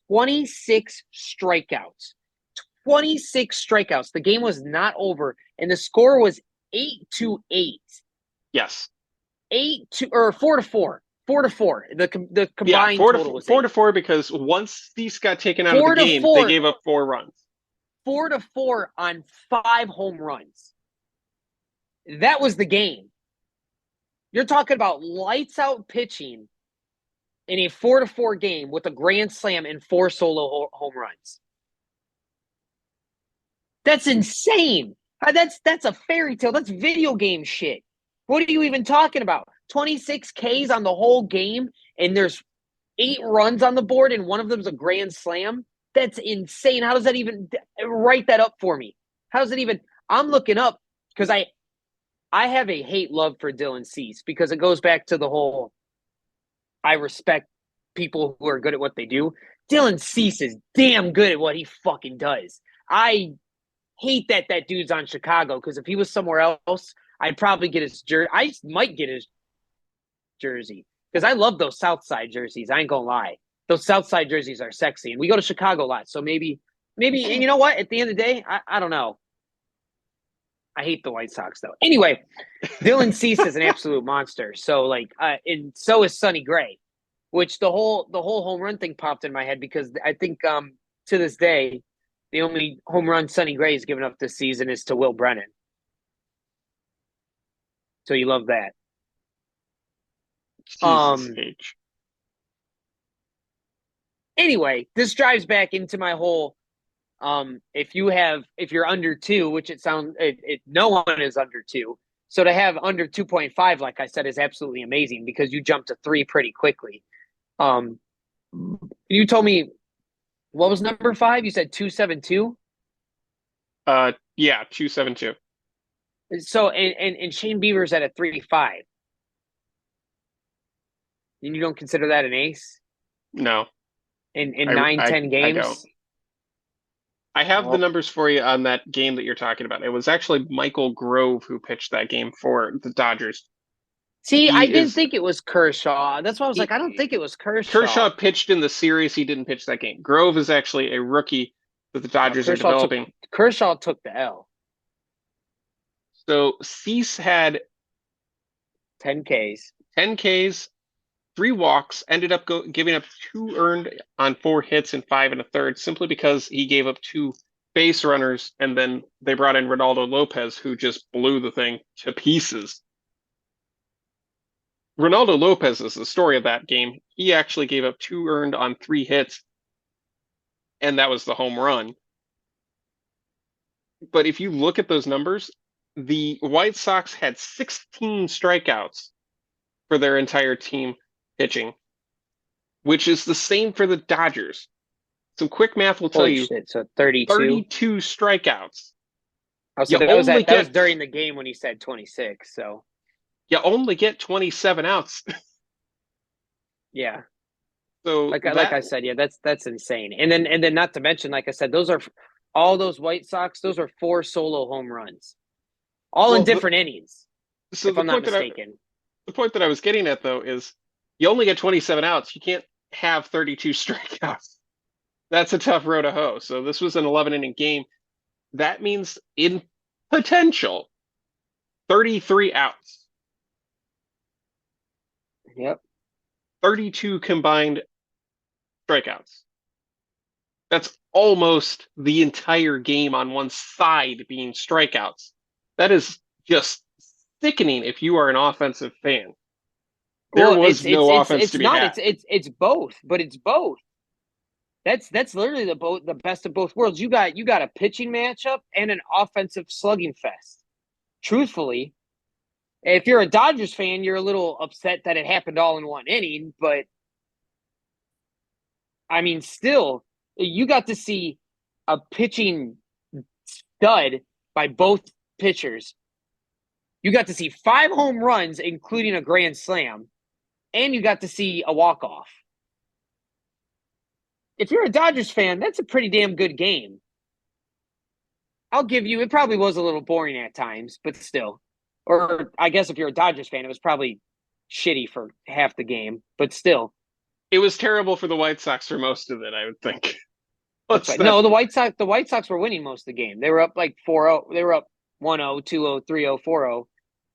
26 strikeouts. 26 strikeouts. The game was not over, and the score was 8-8. Yes. 4-4. 4-4. The combined total was 4-4 because once Cease got taken out of the game, 4-4. they gave up 4 runs. 4-4 on 5 home runs. That was the game. You're talking about lights out pitching in a 4-4 game with a grand slam and 4 solo home runs. That's insane. That's a fairy tale. That's video game shit. What are you even talking about? 26 Ks on the whole game, and there's 8 runs on the board, and one of them's a grand slam? That's insane. How does that even write that up for me? How does it even? I'm looking up because I have a hate love for Dylan Cease because it goes back to the whole I respect people who are good at what they do. Dylan Cease is damn good at what he fucking does. I hate that dude's on Chicago because if he was somewhere else, I'd probably get his jersey. I might get his jersey because I love those Southside jerseys. I ain't gonna lie. Those Southside jerseys are sexy, and we go to Chicago a lot. So maybe, and you know what? At the end of the day, I don't know. I hate the White Sox though. Anyway, Dylan Cease is an absolute monster. So like, and so is Sonny Gray, which the whole home run thing popped in my head because I think to this day, the only home run Sonny Gray has given up this season is to Will Brennan. So you love that. Jesus H. Anyway, this drives back into my whole if you're under 2, which no one is under 2. So to have under 2.5, like I said, is absolutely amazing because you jump to 3 pretty quickly. You told me what was number 5? You said 272? Yeah, 272. So and Shane Bieber's at a 3.5. And you don't consider that an ace? No. In 9-10 games? I don't. I have the numbers for you on that game that you're talking about. It was actually Michael Grove who pitched that game for the Dodgers. See, I didn't think it was Kershaw. That's why I was like, I don't think it was Kershaw. Kershaw pitched in the series. He didn't pitch that game. Grove is actually a rookie that the Dodgers are developing. Kershaw took the L. So Cease had 10 Ks. 10 Ks, 3 walks, ended up giving up 2 earned on 4 hits and 5 and a third, simply because he gave up 2 base runners, and then they brought in Ronaldo Lopez, who just blew the thing to pieces. Ronaldo Lopez is the story of that game. He actually gave up 2 earned on 3 hits, and that was the home run. But if you look at those numbers, the White Sox had 16 strikeouts for their entire team pitching, which is the same for the Dodgers. Some quick math will tell Holy you shit! So 32. 32 strikeouts. Oh, so You that was only that was get during the game when he said 26. So you only get 27 outs. yeah, So like that I said, yeah, that's insane. And then not to mention, like I said, those are all those White Sox. Those are 4 solo home runs, all in well, different innings, so if I'm not mistaken. the point that I was getting at though is you only get 27 outs. You can't have 32 strikeouts. That's a tough row to hoe. So this was an 11 inning game. That means in potential 33 outs, Yep. 32 combined strikeouts. That's almost the entire game on one side being strikeouts. That is just sickening if you are an offensive fan. There Well, was no offense to be not had. it's both, but it's both. That's literally the best of both worlds. You got a pitching matchup and an offensive slugging fest. Truthfully, if you're a Dodgers fan, you're a little upset that it happened all in one inning, but I mean, still, you got to see a pitching stud by both pitchers. You got to see 5 home runs, including a grand slam, and you got to see a walk-off. If you're a Dodgers fan, that's a pretty damn good game. I'll give you, it probably was a little boring at times, but still. Or I guess if you're a Dodgers fan, it was probably shitty for half the game, but still. It was terrible for the White Sox for most of it, I would think. That's right. No, the White Sox were winning most of the game. They were up like 4-0. They were up 1-0, 2-0, 3-0, 4-0.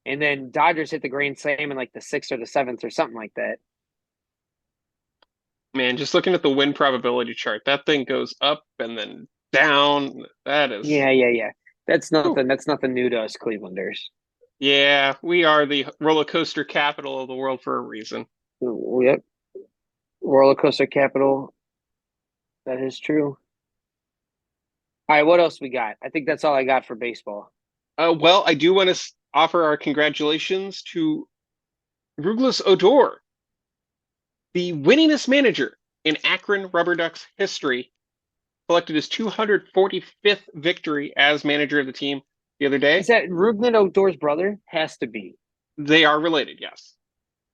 And then Dodgers hit the grand slam in like the 6th or the 7th or something like that. Man, just looking at the win probability chart, that thing goes up and then down. That is Yeah. That's nothing new to us Clevelanders. Yeah, we are the roller coaster capital of the world for a reason. Yep. Roller coaster capital. That is true. All right, what else we got? I think that's all I got for baseball. Well, I do want to offer our congratulations to Ruglis Odor, the winningest manager in Akron Rubberducks history, collected his 245th victory as manager of the team the other day. Is that Rougned Odor's brother? Has to be. They are related, yes.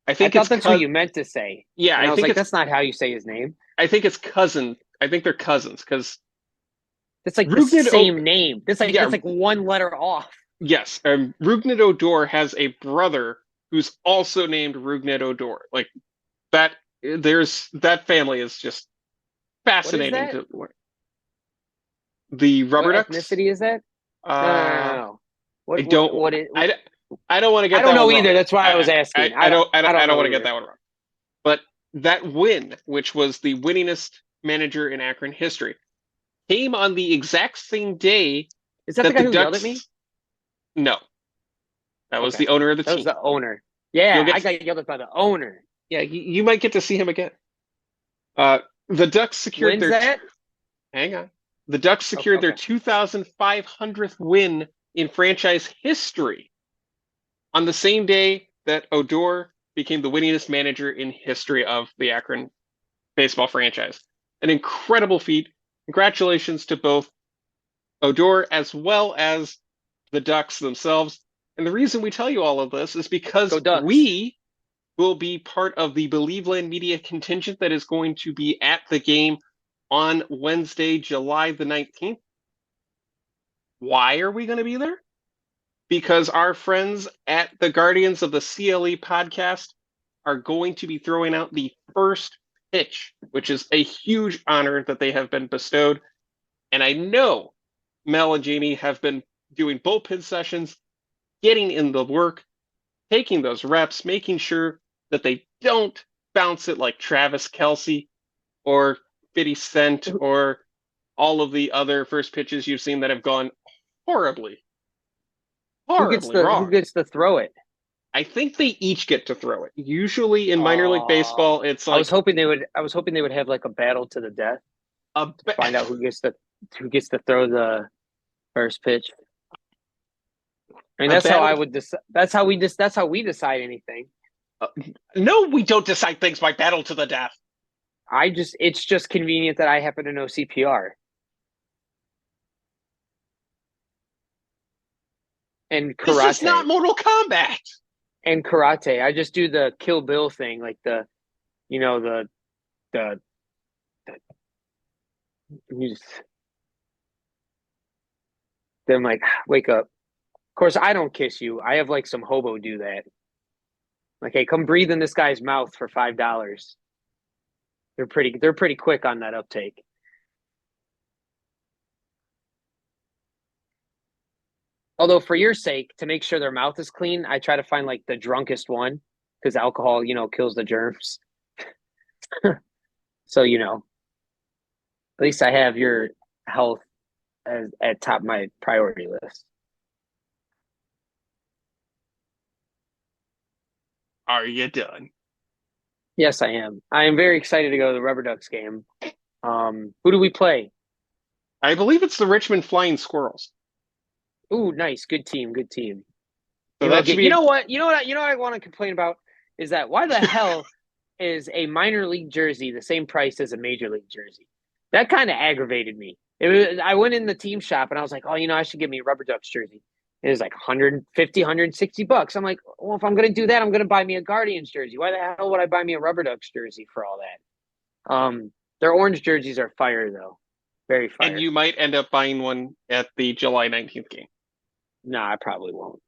I thought that's what you meant to say. Yeah, and I was like, that's not how you say his name. I think it's cousin. I think they're cousins because it's like the same name. That's like one letter off. Yes, Rougned Odor has a brother who's also named Rougned Odor. Like that, that family is just fascinating to learn. The Rubberducks. What ethnicity is that? No. I don't want to get. I don't know either. Wrong. That's why I was asking. I don't want to get that one wrong. But that win, which was the winningest manager in Akron history, came on the exact same day. Is that the guy who yelled at me? No, that was the owner of the team. That was the owner. Yeah, I got yelled at by the owner. Yeah, you might get to see him again. The Ducks secured Hang on. The Ducks secured their 2,500th win in franchise history on the same day that Odor became the winningest manager in history of the Akron baseball franchise. An incredible feat. Congratulations to both Odor as well as the Ducks themselves. And the reason we tell you all of this is because we will be part of the Believeland media contingent that is going to be at the game on Wednesday, July the 19th. Why are we going to be there? Because our friends at the Guardians of the CLE podcast are going to be throwing out the first pitch, which is a huge honor that they have been bestowed. And I know Mel and Jamie have been doing bullpen sessions, getting in the work, taking those reps, making sure that they don't bounce it like Travis Kelce or 50 Cent or all of the other first pitches you've seen that have gone horribly, horribly who wrong. gets to throw it? I think they each get to throw it. Usually in minor league Oh, baseball, it's I was like hoping they would have like a battle to the death. a Find out who gets to throw the first pitch. I mean, a that's how I battle. would decide. That's how we decide anything. No, we don't decide things by battle to the death. It's just convenient that I happen to know CPR and This is not karate Mortal Kombat. and karate. I just do the Kill Bill thing, like the the you just then I'm like wake up. Of course, I don't kiss you. I have like some hobo do that. Like, hey, come breathe in this guy's mouth for $5. They're pretty quick on that uptake. Although for your sake, to make sure their mouth is clean, I try to find like the drunkest one because alcohol, kills the germs. So, at least I have your health at top of my priority list. Are you done? Yes, I am. I am very excited to go to the Rubberducks game. Who do we play? I believe it's the Richmond Flying Squirrels. Ooh, nice. Good team. Good team. So that should be. You know what? You know what I want to complain about is that why the hell is a minor league jersey the same price as a major league jersey? That kind of aggravated me. I went in the team shop and I was like, oh, I should get me a Rubberducks jersey. It was like $150, $160. I'm like, well, if I'm going to do that, I'm going to buy me a Guardians jersey. Why the hell would I buy me a Rubberducks jersey for all that? Their orange jerseys are fire though, very fire. And you might end up buying one at the July 19th game. No, I probably won't.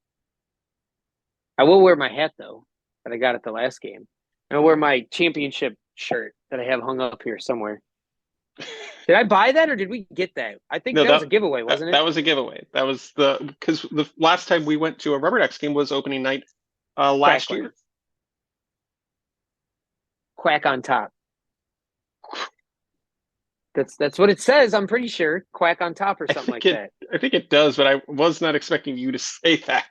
I will wear my hat though that I got at the last game. And I'll wear my championship shirt that I have hung up here somewhere. Did I buy that or did we get that? I think that was a giveaway, wasn't it? That was a giveaway. That was because the last time we went to a Rubberducks game was opening night last year. Quack on top. That's what it says. I'm pretty sure quack on top or something like that. I think it does, but I was not expecting you to say that.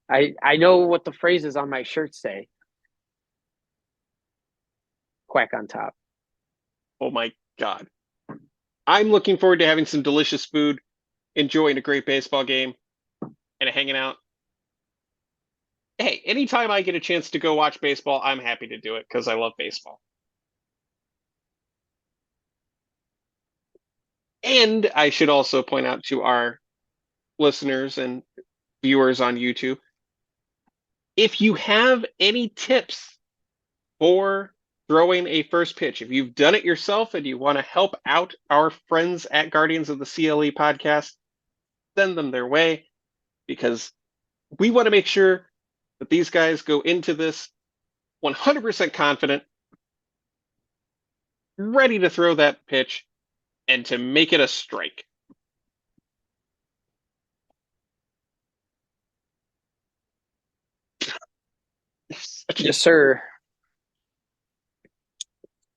I know what the phrases on my shirt say. Quack on top. Oh my God. I'm looking forward to having some delicious food, enjoying a great baseball game, and hanging out. Hey, anytime I get a chance to go watch baseball, I'm happy to do it because I love baseball. And I should also point out to our listeners and viewers on YouTube, if you have any tips for throwing a first pitch, if you've done it yourself and you want to help out our friends at Guardians of the CLE podcast, send them their way because we want to make sure that these guys go into this 100% confident, ready to throw that pitch and to make it a strike. Yes, sir.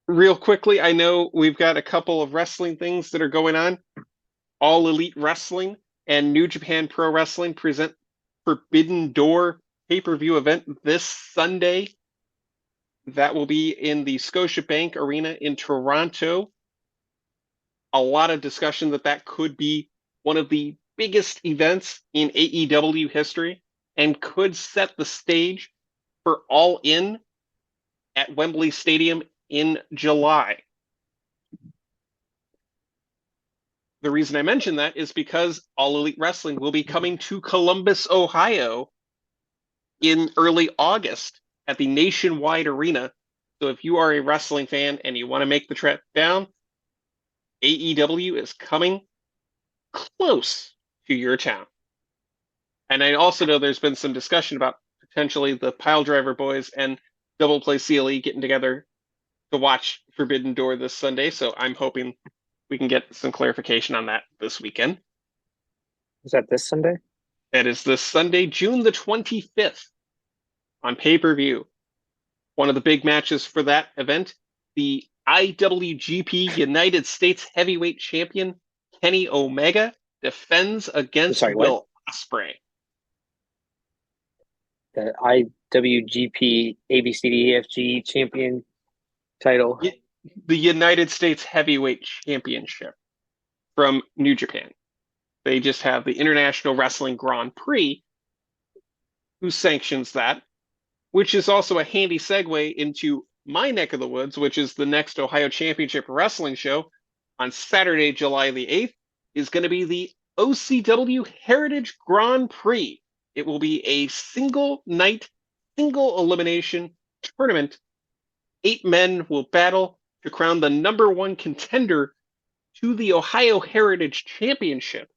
Real quickly, I know we've got a couple of wrestling things that are going on. All Elite Wrestling and New Japan Pro Wrestling present Forbidden Door pay-per-view event this Sunday. That will be in the Scotiabank Arena in Toronto. A lot of discussion that could be one of the biggest events in AEW history and could set the stage for All In at Wembley Stadium in July. The reason I mention that is because All Elite Wrestling will be coming to Columbus, Ohio in early August at the Nationwide Arena. So if you are a wrestling fan and you want to make the trip down, AEW is coming close to your town. And I also know there's been some discussion about potentially the Pile Driver Boys and Double Play CLE getting together to watch Forbidden Door this Sunday. So I'm hoping we can get some clarification on that this weekend. Is that this Sunday? It is this Sunday, June the 25th on pay-per-view. One of the big matches for that event, the IWGP United States Heavyweight Champion Kenny Omega defends against Sorry, what? Will Ospreay. The IWGP ABCDEFG champion title. The United States Heavyweight Championship from New Japan. They just have the International Wrestling Grand Prix, who sanctions that, which is also a handy segue into my neck of the woods, which is the next Ohio Championship Wrestling show on Saturday, July the 8th, is going to be the OCW Heritage Grand Prix. It will be a single night, single elimination tournament. 8 men will battle to crown the #1 contender to the Ohio Heritage Championship.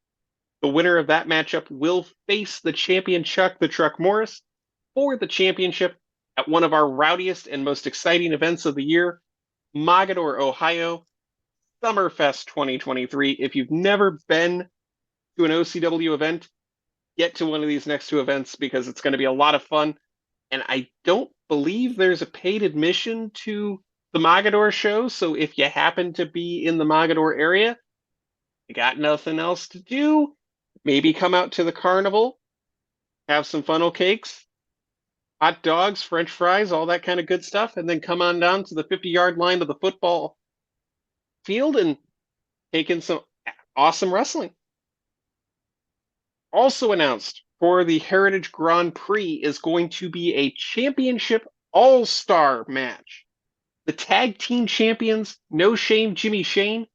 The winner of that matchup will face the champion Chuck the Truck Morris for the championship at one of our rowdiest and most exciting events of the year, Mogadore, Ohio, Summerfest 2023. If you've never been to an OCW event, get to one of these next 2 events because it's going to be a lot of fun. And I don't believe there's a paid admission to the Mogadore show. So if you happen to be in the Mogadore area, you got nothing else to do, maybe come out to the carnival, have some funnel cakes, hot dogs, French fries, all that kind of good stuff, and then come on down to the 50-yard line of the football field and take in some awesome wrestling. Also announced for the Heritage Grand Prix is going to be a championship all-star match. The tag team champions, No Shame Jimmy Shane,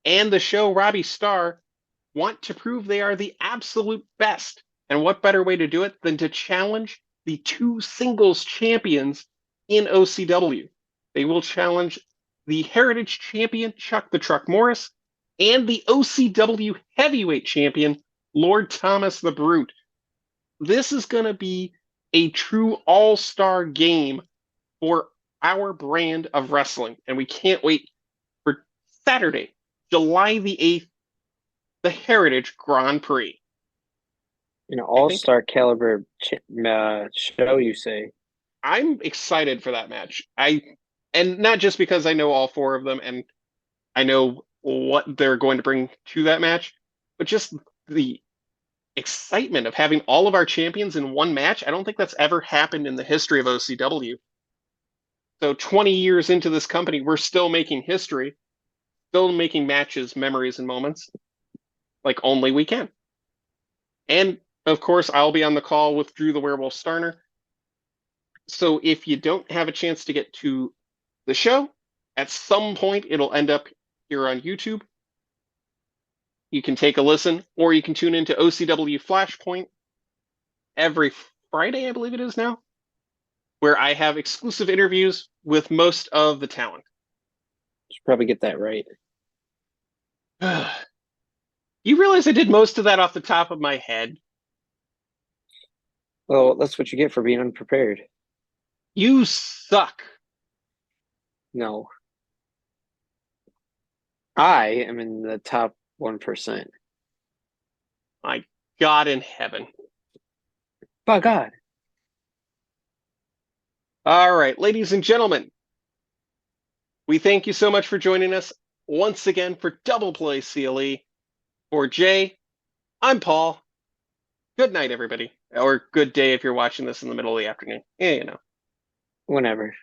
and the show Robbie Starr want to prove they are the absolute best. And what better way to do it than to challenge the 2 singles champions in OCW? They will challenge the Heritage Champion Chuck the Truck Morris and the OCW Heavyweight Champion Lord Thomas the Brute. This is going to be a true all-star game for our brand of wrestling, and we can't wait for Saturday, July the 8th, the Heritage Grand Prix. An all-star caliber show, you say? I'm excited for that match. And not just because I know all 4 of them and I know what they're going to bring to that match, but just the excitement of having all of our champions in one match. I don't think that's ever happened in the history of OCW. So 20 years into this company, we're still making history, still making matches, memories, and moments like only we can. And of course, I'll be on the call with Drew the Werewolf Starner. So if you don't have a chance to get to the show, at some point it'll end up here on YouTube. You can take a listen, or you can tune into OCW Flashpoint every Friday, I believe it is now, where I have exclusive interviews with most of the talent. Should probably get that right. You realize I did most of that off the top of my head? Well, that's what you get for being unprepared. You suck. No. I am in the top 1%. My God in heaven. By God. All right, ladies and gentlemen, we thank you so much for joining us once again for Double Play CLE. For Jay, I'm Paul. Good night, everybody. Or good day if you're watching this in the middle of the afternoon. Yeah, you know. Whenever.